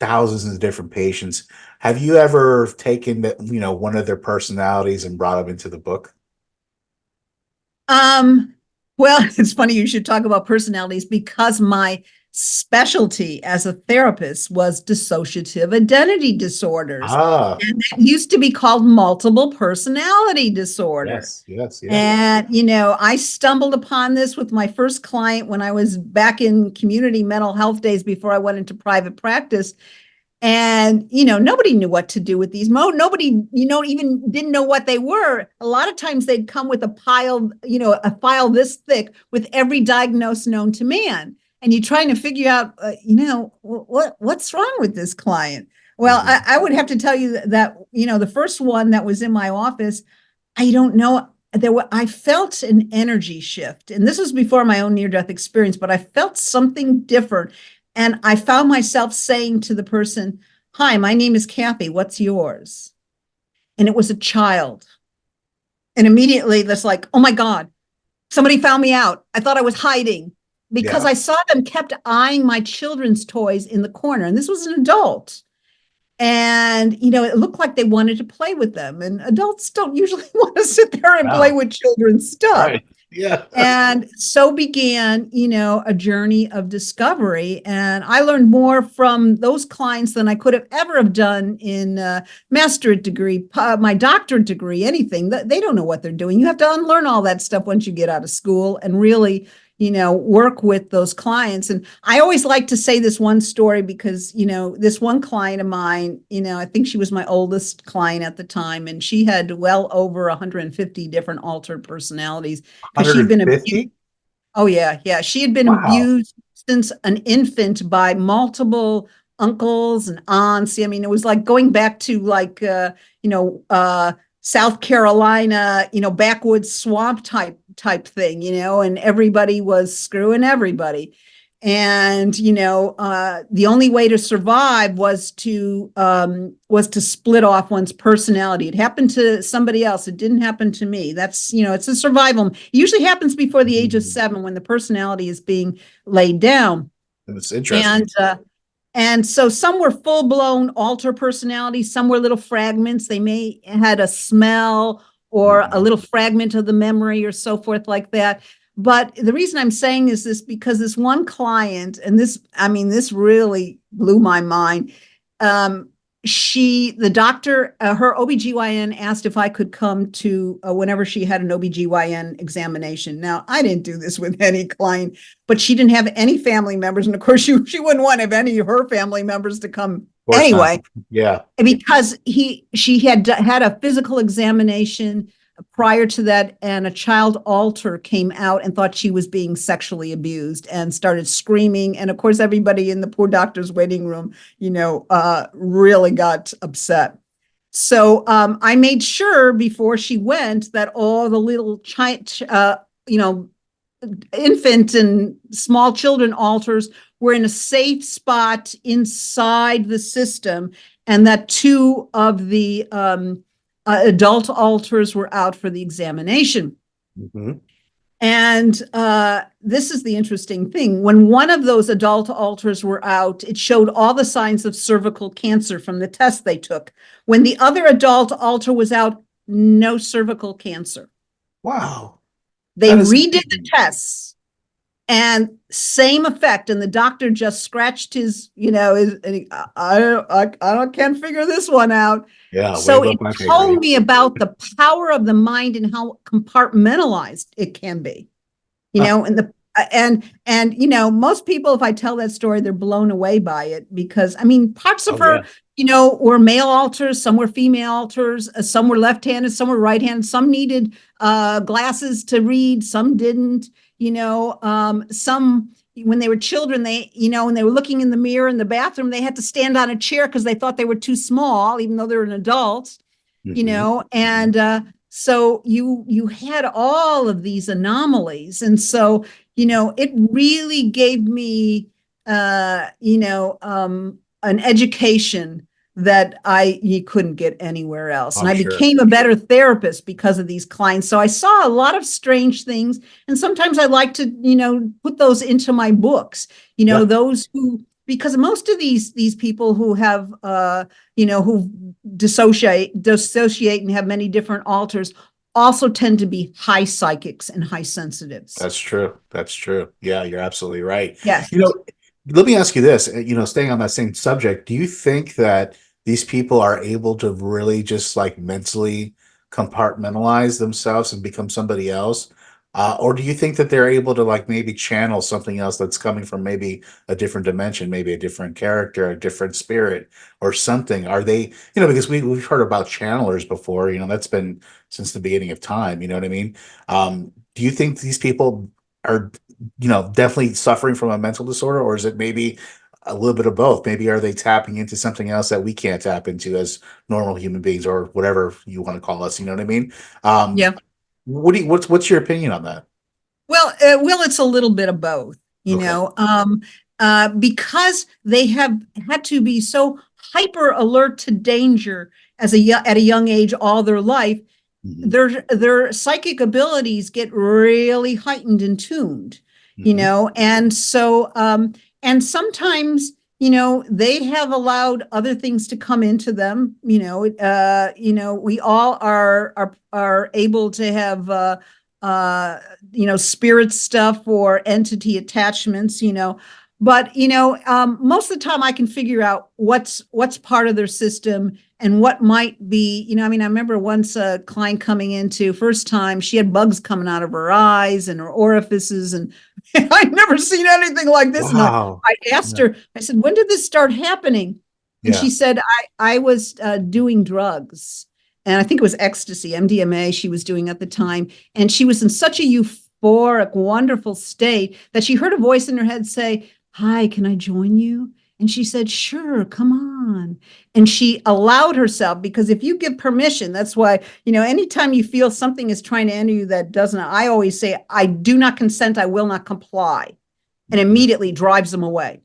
thousands of different patients. Have you ever taken one of their personalities and brought them into the book? Well, it's funny you should talk about personalities, because my specialty as a therapist was dissociative identity disorders. Ah, And that used to be called multiple personality disorder. yes, yes, yes. And, I stumbled upon this with my first client when I was back in community mental health days before I went into private practice. And, nobody knew what to do with these. Nobody, even didn't know what they were. A lot of times they'd come with a file this thick with every diagnosis known to man. And you're trying to figure out, what's wrong with this client? Well, I would have to tell you that, the first one that was in my office, I don't know. I felt an energy shift. And this was before my own near-death experience, but I felt something different. And I found myself saying to the person, "Hi, my name is Kathy. What's yours?" And it was a child. And immediately that's like, oh my God, somebody found me out. I thought I was hiding, because Yeah. I saw them kept eyeing my children's toys in the corner. And this was an adult. And, it looked like they wanted to play with them. And adults don't usually want to sit there and play Wow. with children's stuff. Right. Yeah. And so began, a journey of discovery. And I learned more from those clients than I could have ever have done in masterate degree, my doctorate degree, anything. They don't know what they're doing. You have to unlearn all that stuff once you get out of school and really, work with those clients. And I always like to say this one story, because, this one client of mine, I think she was my oldest client at the time, and she had well over 150 different altered personalities, because she'd been abused. 150? Oh yeah, yeah. She had been Wow. abused since an infant by multiple uncles and aunts. I mean, it was like going back to like South Carolina, backwoods swamp type thing, and everybody was screwing everybody. And the only way to survive was to split off one's personality. It happened to somebody else. It didn't happen to me. That's it's a survival. It usually happens before the age of 7, when the personality is being laid down. It's interesting. And so some were full-blown alter personalities, some were little fragments. They may had a smell or a little fragment of the memory or so forth like that. But the reason I'm saying is this, because this one client, and this really blew my mind. The doctor, her OBGYN asked if I could come to whenever she had an OBGYN examination. Now, I didn't do this with any client, but she didn't have any family members. And of course, she wouldn't want to have any of her family members to come anyway. Yeah. Because she had a physical examination prior to that, and a child alter came out and thought she was being sexually abused and started screaming. And of course, everybody in the poor doctor's waiting room, really got upset. So I made sure before she went that all the little infant and small children alters were in a safe spot inside the system, and that 2 of the adult alters were out for the examination. Mm-hmm. And this is the interesting thing. When one of those adult alters were out, it showed all the signs of cervical cancer from the test they took. When the other adult alter was out, no cervical cancer. Wow. They That is redid the amazing. tests and same effect. And the doctor just scratched his, I can't figure this one out. Yeah, way So above it my pay told grade. me about the power of the mind and how compartmentalized it can be, Huh. and most people, if I tell that story, they're blown away by it because parts of Oh yeah. her, were male alters, some were female alters, some were left-handed, some were right-handed, some needed glasses to read, some didn't, some when they were children, when they were looking in the mirror in the bathroom, they had to stand on a chair because they thought they were too small, even though they were an adult, Mhm. and so you had all of these anomalies. And so, it really gave me, an education that you couldn't get anywhere else. And I'm I sure. became a better therapist because of these clients. So I saw a lot of strange things. And sometimes I like to, put those into my books, Yeah. those who, because most of these people who have, who dissociate and have many different alters also tend to be high psychics and high sensitives. That's true. That's true. Yeah, you're absolutely right. Yes. You know, let me ask you this, staying on that same subject, do you think that these people are able to really just like mentally compartmentalize themselves and become somebody else? Or do you think that they're able to like maybe channel something else that's coming from maybe a different dimension, maybe a different character, a different spirit or something? Are they, because we've heard about channelers before, that's been since the beginning of time, you know what I mean? Do you think these people are, definitely suffering from a mental disorder, or is it maybe a little bit of both? Maybe are they tapping into something else that we can't tap into as normal human beings, or whatever you want to call us? You know what I mean? Yeah. What's your opinion on that? Well, it's a little bit of both, Okay. because they have had to be so hyper alert to danger at a young age all their life. Hmm. Their psychic abilities get really heightened and tuned, Hmm. and so and sometimes they have allowed other things to come into them. We all are able to have spirit stuff or entity attachments, but most of the time I can figure out what's part of their system and what might be, I remember once a client coming into first time, she had bugs coming out of her eyes and her orifices, and I'd never seen anything like this. And Wow. I asked Yeah. her, I said, when did this start happening? And Yeah. she said, I was doing drugs. And I think it was ecstasy, MDMA, she was doing at the time. And she was in such a euphoric, wonderful state that she heard a voice in her head say, "Hi, can I join you?" And she said, "Sure, come on." And she allowed herself, because if you give permission, that's why, anytime you feel something is trying to enter you that doesn't, I always say, "I do not consent, I will not comply," and Mhm. immediately drives them away.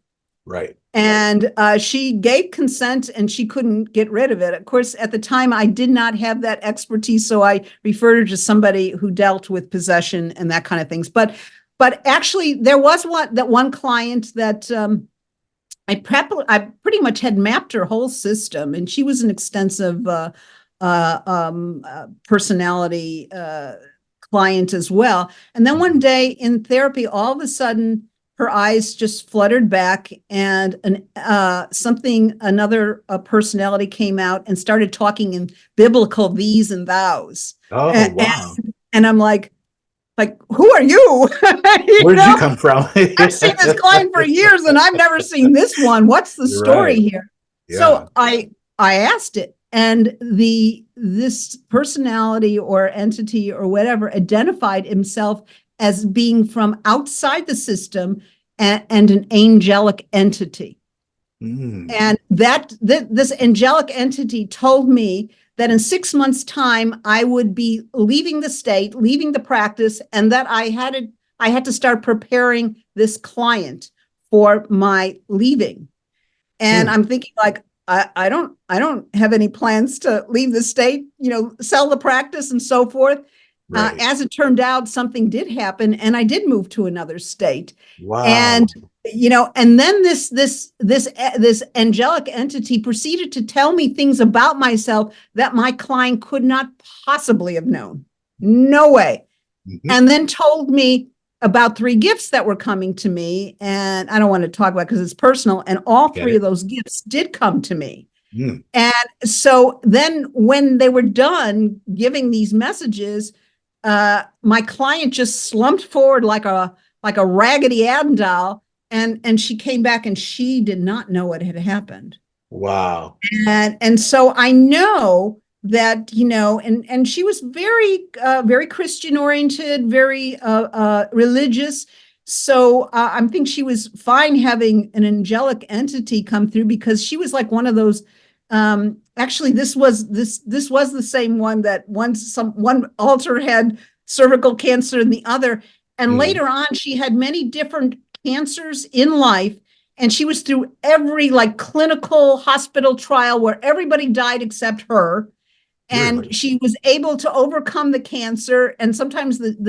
Right. And she gave consent and she couldn't get rid of it. Of course, at the time, I did not have that expertise. So I referred her to somebody who dealt with possession and that kind of things. But actually, there was one client that I pretty much had mapped her whole system, and she was an extensive personality client as well. And then one day in therapy, all of a sudden, her eyes just fluttered back, and another personality came out and started talking in biblical these and thous. Oh, And, wow. and I'm like, who are you? Where did you come from? I've seen this client for years and I've never seen this one. What's the You're story right. here? Yeah. So I asked it, and this personality or entity or whatever identified himself as being from outside the system, and an angelic entity. Mm. And this angelic entity told me that in 6 months' time, I would be leaving the state, leaving the practice, and that I had to start preparing this client for my leaving. And Mm. I'm thinking, like, I don't have any plans to leave the state, sell the practice and so forth. Right. As it turned out, something did happen, and I did move to another state. Wow. And and then this angelic entity proceeded to tell me things about myself that my client could not possibly have known. No way. Mhm. and then told me about 3 gifts that were coming to me. And I don't want to talk about it because it's personal. And all Get 3 of it? those gifts did come to me. Mm. And so then when they were done giving these messages, my client just slumped forward like a Raggedy Ann doll, and she came back and she did not know what had happened. Wow. And so I know that, and she was very very Christian oriented, very religious. So I think she was fine having an angelic entity come through, because she was like one of those. Actually, this was the same one that one altar had cervical cancer and the other, and Mm. later on she had many different cancers in life, and she was through every like clinical hospital trial where everybody died except her, Really? and she was able to overcome the cancer. And sometimes the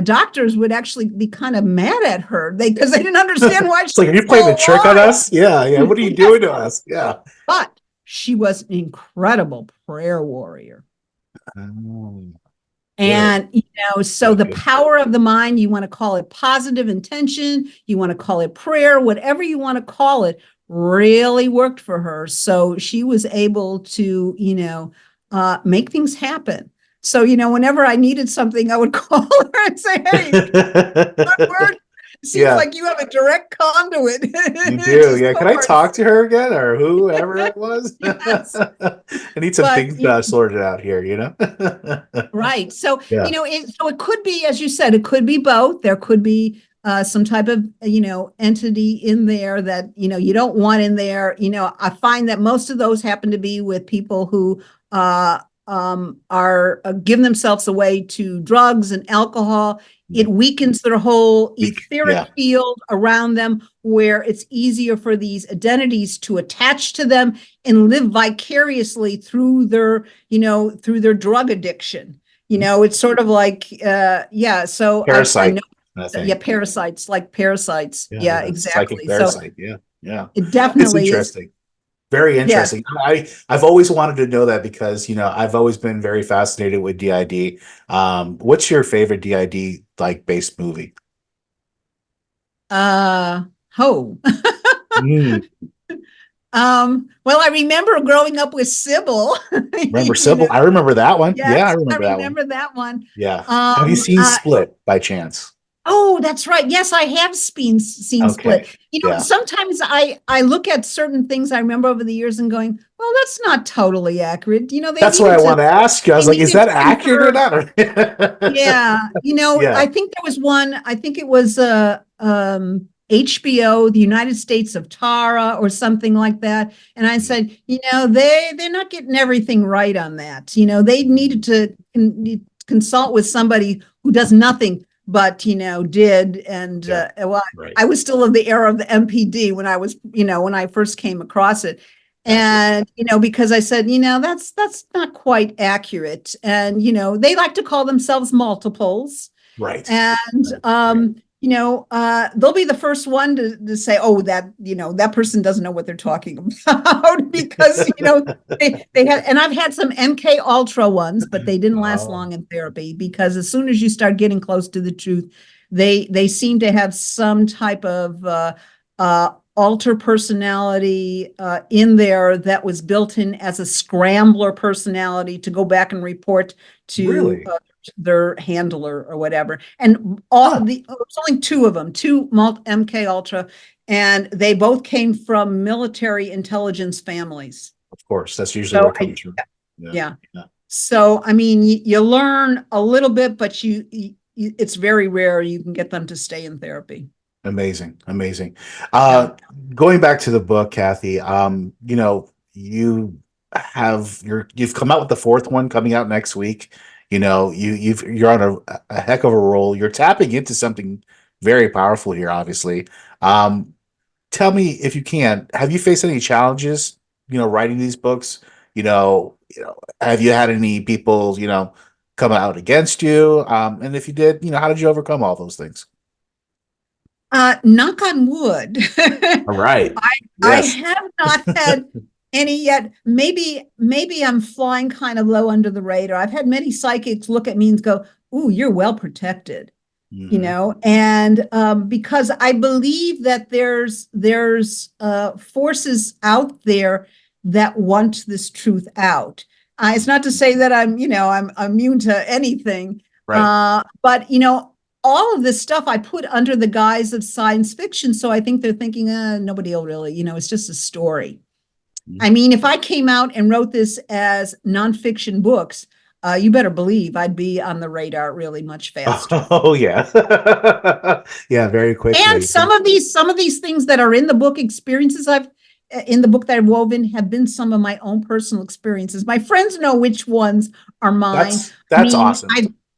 doctors would actually be kind of mad at her, because they didn't understand why It's she like, are was you playing still a trick on alive. us? Yeah, yeah. What are you Yes, doing to us? Yeah. but she was an incredible prayer warrior. Oh, good. And, so Good, the good. power of the mind, you want to call it positive intention, you want to call it prayer, whatever you want to call it, really worked for her. So she was able to, make things happen. So, whenever I needed something, I would call her and say, hey, good word. It seems Yeah, like you have a direct conduit you do. to Yeah. Can I talk source. to her again, or whoever it was? Yes. I need some But, things sorted out here, right. So, Yeah. it could be, as you said, it could be both. There could be some type of, entity in there that, you don't want in there. I find that most of those happen to be with people who are giving themselves away to drugs and alcohol. It weakens their whole Weak. etheric Yeah. field around them, where it's easier for these identities to attach to them and live vicariously through through their drug addiction. It's sort of like, yeah. So I Parasite, know, I yeah, think. parasites, like parasites. Yeah, Yeah, yeah. Psychic exactly. So parasite. Yeah. Yeah. it It's definitely is. interesting. Very Yes. interesting. I've always wanted to know that because, I've always been very fascinated with DID. What's your favorite DID like based movie? Uh, oh. Mm. Well, I remember growing up with Sybil. Remember you know, Sybil? I remember that one. Yeah, I yes, I remember that one. remember that one. Yeah. Have you Um, seen uh, Split by chance? Oh, that's right. Yes, I have seen Split. Okay. Yeah. Sometimes I look at certain things I remember over the years and going, well, that's not totally accurate. They That's what I needed to want to ask you. I they was like, is needed that to accurate or convert. not? Yeah, Yeah. I think there was one, I think it was HBO, the United States of Tara or something like that. And I said, they're not getting everything right on that. They needed to consult with somebody who does nothing but did. And Yeah. well, Right. I was still in the era of the MPD when I was, when I first came across it. Gotcha. And because I said, that's not quite accurate. And they like to call themselves multiples. Right. And Right. Right. they'll be the first one to say, oh, that person doesn't know what they're talking about, because they had, and I've had some MK Ultra ones, but they didn't last Oh, long in therapy, because as soon as you start getting close to the truth, they seem to have some type of alter personality in there that was built in as a scrambler personality to go back and report to really? their handler or whatever. And all Huh. it's only 2 of them, 2 MK Ultra, and they both came from military intelligence families. Of course. That's usually where So it comes from. Yeah. yeah. Yeah. So I mean, you learn a little bit, but it's very rare you can get them to stay in therapy. Amazing. Amazing. Yeah. Going back to the book, Kathy, you've come out with the 4th one coming out next week. You're on a heck of a roll. You're tapping into something very powerful here, obviously. Um, Tell me if you can, have you faced any challenges, writing these books? Have you had any people, come out against you? And if you did, how did you overcome all those things? Knock on wood. All right. I Yes. have not had any yet. Maybe I'm flying kind of low under the radar. I've had many psychics look at me and go, "Ooh, you're well protected." Mhm. And because I believe that there's forces out there that want this truth out. It's not to say that I'm immune to anything, Right. but all of this stuff I put under the guise of science fiction. So I think they're thinking, nobody will really, it's just a story. Mhm. I mean, if I came out and wrote this as nonfiction books, you better believe I'd be on the radar really much faster. Oh yeah. Yeah, very And quickly. some of these things that are in the book, experiences I've in the book that I've woven, have been some of my own personal experiences. My friends know which ones are mine. I That's mean, awesome.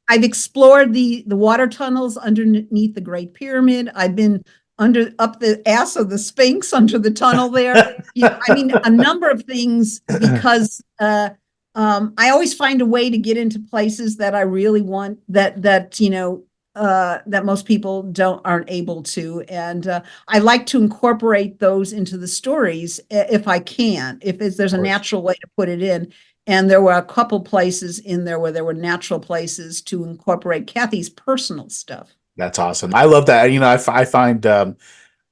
I've explored the water tunnels underneath the Great Pyramid. I've been up the ass of the Sphinx under the tunnel there. I mean, a number of things, because I always find a way to get into places that I really want, that most people aren't able to. And I like to incorporate those into the stories if I can, if there's Of a course. natural way to put it in. And there were a couple places in there where there were natural places to incorporate Kathy's personal stuff. That's awesome. I love that. I find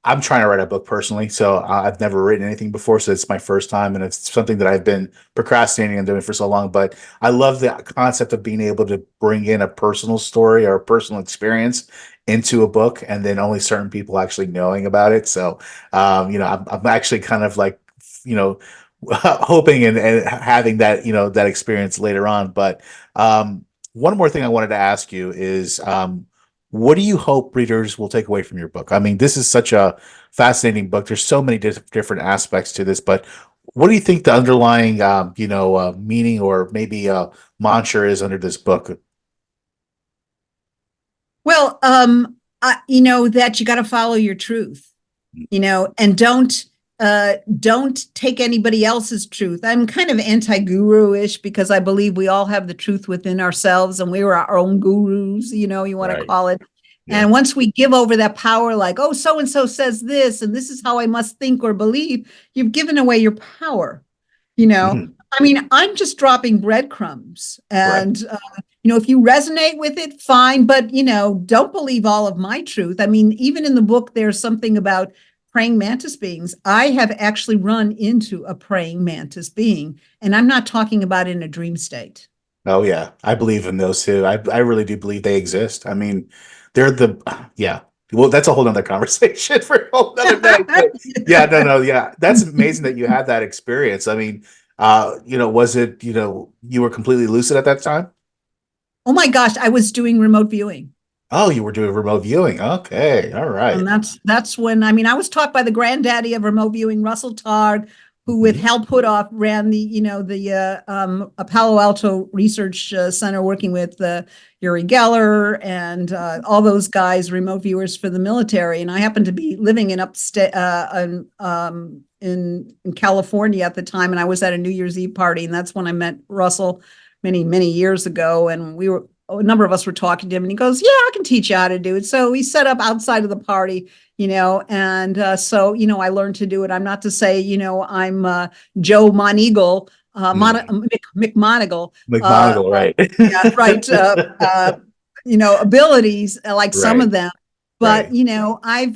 I'm trying to write a book personally, so I've never written anything before, so it's my first time, and it's something that I've been procrastinating and doing for so long. But I love the concept of being able to bring in a personal story or a personal experience into a book, and then only certain people actually knowing about it. So, I'm actually kind of like, you know, hoping and having that, that experience later on. But one more thing I wanted to ask you is, what do you hope readers will take away from your book? I mean, this is such a fascinating book. There's so many different aspects to this, but what do you think the underlying, meaning or maybe mantra is under this book? Well, that you got to follow your truth, and don't take anybody else's truth. I'm kind of anti-guru-ish because I believe we all have the truth within ourselves and we were our own gurus, you want to Right. call it. Yeah. And once we give over that power, like, oh, so and so says this, and this is how I must think or believe, you've given away your power. Mhm. I mean, I'm just dropping breadcrumbs, Right. and if you resonate with it, fine, but don't believe all of my truth. I mean, even in the book, there's something about praying mantis beings. I have actually run into a praying mantis being, and I'm not talking about in a dream state. Oh yeah, I believe in those too. I really do believe they exist. I mean, they're the yeah. Well, that's a whole nother conversation for a whole nother night. But yeah, no, yeah, that's amazing that you had that experience. I mean, was it you were completely lucid at that time? Oh my gosh, I was doing remote viewing. Oh, you were doing remote viewing. Okay, all right. And that's when, I mean, I was taught by the granddaddy of remote viewing, Russell Targ, who with Mhm. Hal Puthoff ran a Palo Alto Research Center, working with Uri Geller and all those guys, remote viewers for the military. And I happened to be living in upstate in California at the time, and I was at a New Year's Eve party, and that's when I met Russell many, many years ago. And a number of us were talking to him, and he goes, "Yeah, I can teach you how to do it." So we set up outside of the party, and so I learned to do it. I'm not to say, I'm Joe Moneagle, McMoneagle, McMonagall, right? yeah, right, abilities like some Right, of them, but right.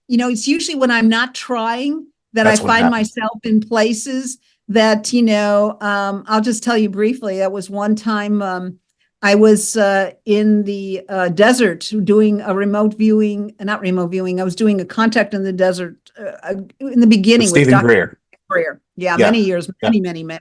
it's usually when I'm not trying that I That's what find happens. myself in places that I'll just tell you briefly. That was one time. I was in the desert doing a remote viewing, not remote viewing. I was doing a contact in the desert in the With beginning with Stephen Dr. Greer. Greer. Yeah, Yeah, many years, yeah.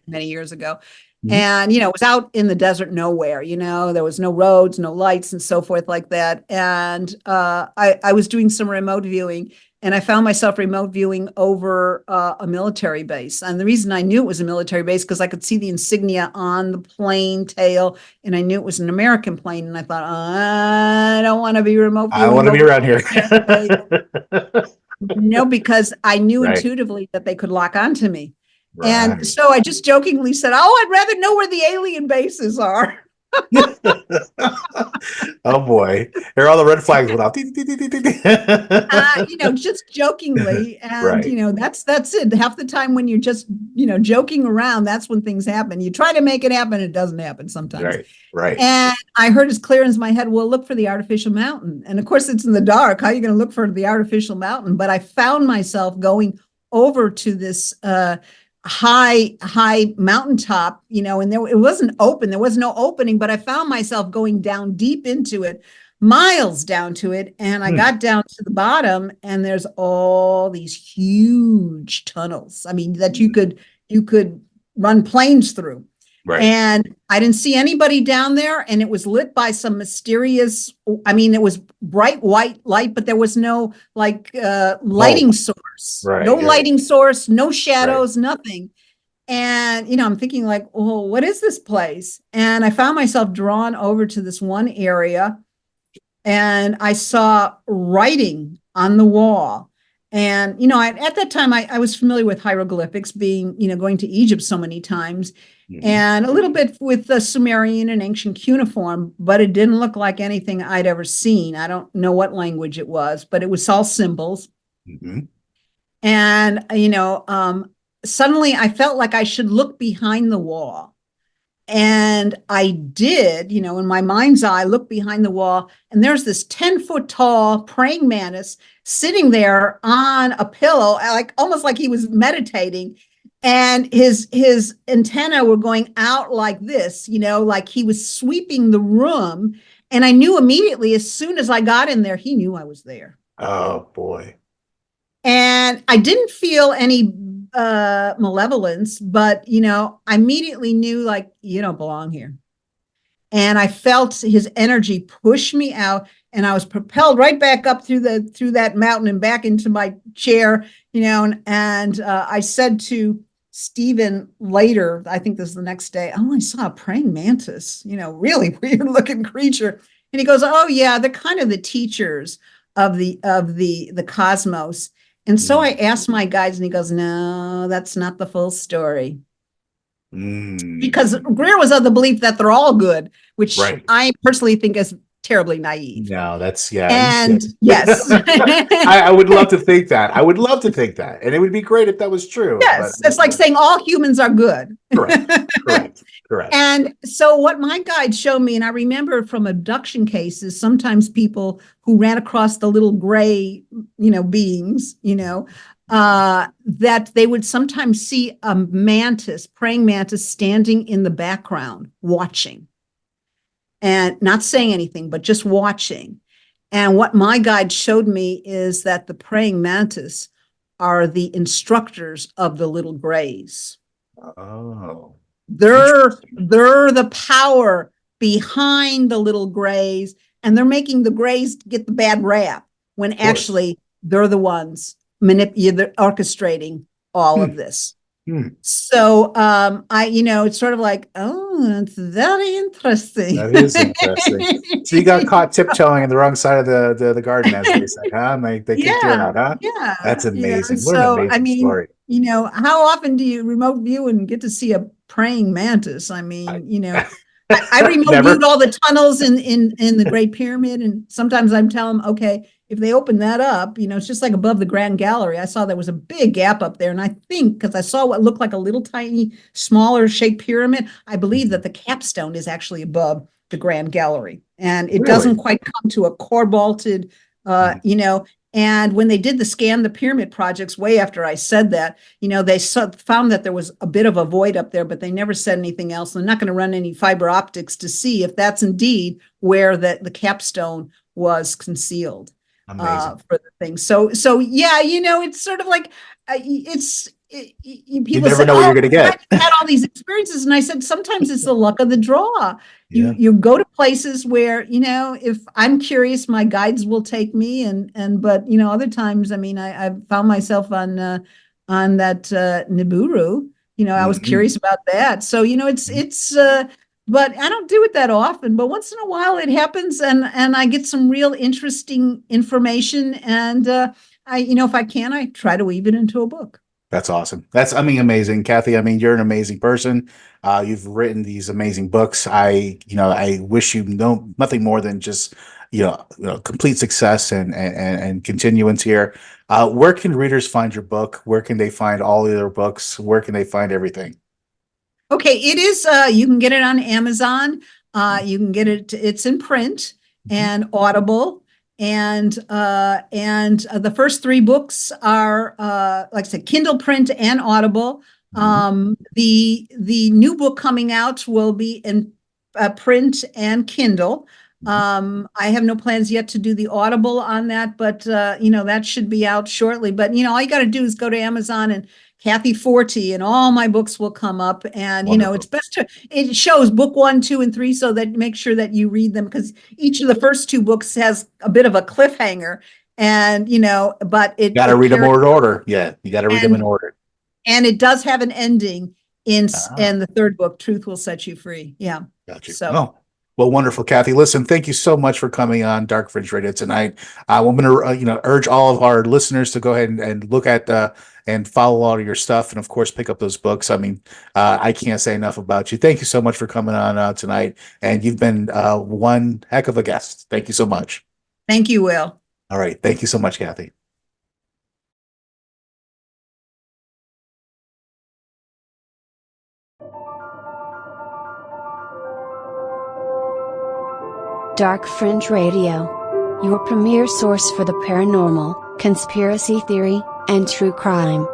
many years ago. Mhm. And, it was out in the desert nowhere, there was no roads, no lights and so forth like that. And I was doing some remote viewing, and I found myself remote viewing over a military base. And the reason I knew it was a military base because I could see the insignia on the plane tail, and I knew it was an American plane. And I thought, I don't want to be remote I want viewing to be over around here. because I knew Right, intuitively that they could lock onto me. And right. so I just jokingly said, "Oh, I'd rather know where the alien bases are." Oh boy, here are all the red flags went off. Ding, ding, ding, ding, ding, ding. Just jokingly. And, Right. that's it. Half the time when you're just, joking around, that's when things happen. You try to make it happen, it doesn't happen sometimes. Right. Right. And I heard as clear as my head, well, look for the artificial mountain. And of course, it's in the dark. How are you going to look for the artificial mountain? But I found myself going over to this high mountaintop, and it wasn't open. There was no opening, but I found myself going down deep into it, miles down to it. And I got down to the bottom, and there's all these huge tunnels. I mean, that you could run planes through. Right. And I didn't see anybody down there, and it was lit by some mysterious, it was bright white light, but there was no lighting source, Right, no right. lighting source, no shadows, nothing. And, I'm thinking like, oh, what is this place? And I found myself drawn over to this one area, and I saw writing on the wall. And, at that time, I was familiar with hieroglyphics, being, going to Egypt so many times. And a little bit with the Sumerian and ancient cuneiform, but it didn't look like anything I'd ever seen. I don't know what language it was, but it was all symbols. Mm-hmm. And, suddenly I felt like I should look behind the wall. And I did, in my mind's eye, look behind the wall, and there's this 10-foot tall praying mantis sitting there on a pillow, almost like he was meditating. And his antenna were going out like this, like he was sweeping the room. And I knew immediately, as soon as I got in there, he knew I was there. Oh boy. And I didn't feel any malevolence, but, I immediately knew, like, you don't belong here. And I felt his energy push me out, and I was propelled right back up through that mountain and back into my chair, and I said to Stephen later, I think this is the next day, oh, I saw a praying mantis, really weird looking creature. And he goes, oh yeah, they're kind of the teachers of the cosmos. And so I asked my guides, and he goes, no, that's not the full story. Because Greer was of the belief that they're all good, which I personally think is terribly naive. No, that's, And yes, I would love to think that. I would love to think that. And it would be great if that was true. Yes, it's like saying all humans are good. Correct. And so what my guide showed me, and I remember from abduction cases, sometimes people who ran across the little gray, beings, that they would sometimes see a praying mantis standing in the background, watching and not saying anything, but just watching. And what my guide showed me is that the praying mantis are the instructors of the little grays. Oh. They're the power behind the little grays, and they're making the grays get the bad rap when actually they're the ones they're orchestrating all of this. So it's sort of like, oh, it's very interesting. That is interesting. So you got caught tiptoeing on the wrong side of the garden, as they say, huh? They kicked you out, huh? Yeah. That's amazing. What So, an amazing story. How often do you remote view and get to see a praying mantis? I remote viewed all the tunnels in the Great Pyramid, and sometimes I'm telling them, okay, if they open that up, it's just like above the Grand Gallery. I saw there was a big gap up there, and I think, because I saw what looked like a little tiny, smaller shaped pyramid, I believe that the capstone is actually above the Grand Gallery, and it doesn't quite come to a core-vaulted, And when they did scan the pyramid projects way after I said that, they found that there was a bit of a void up there, but they never said anything else. They're not going to run any fiber optics to see if that's indeed where the capstone was concealed for the thing. So yeah, it's sort of like people never say, know what you're going to get. I had all these experiences, and I said sometimes it's the luck of the draw. You go to places where if I'm curious, my guides will take me, but other times, I found myself on that Nibiru. I was curious about that. So it's but I don't do it that often. But once in a while, it happens, and I get some real interesting information. And I if I can, I try to weave it into a book. That's awesome. That's, I mean, amazing, Kathy. I mean, you're an amazing person. You've written these amazing books. I wish you nothing more than just, complete success and continuance here. Where can readers find your book? Where can they find all of your books? Where can they find everything? Okay, it is, you can get it on Amazon. You can get it, it's in print and Audible. And the first three books are, like I said, Kindle, print, and Audible. The new book coming out will be in print and Kindle. I have no plans yet to do the Audible on that, but that should be out shortly. But all you got to do is go to Amazon and Kathy Forti, and all my books will come up. And Wonderful. it's best to, it shows book 1, 2, and 3, so that make sure that you read them, because each of the first two books has a bit of a cliffhanger, and but You got to read them in order. Yeah, you got to read them in order. And it does have an ending in Ah. the third book, Truth Will Set You Free. Yeah. Gotcha. So. Oh, well, wonderful, Kathy. Listen, thank you so much for coming on Dark Fringe Radio tonight. I'm going to, urge all of our listeners to go ahead and look at and follow all of your stuff, and of course, pick up those books. I mean, I can't say enough about you. Thank you so much for coming on tonight, and you've been one heck of a guest. Thank you so much. Thank you, Will. All right, thank you so much, Kathy. Dark Fringe Radio, your premier source for the paranormal, conspiracy theory, and true crime.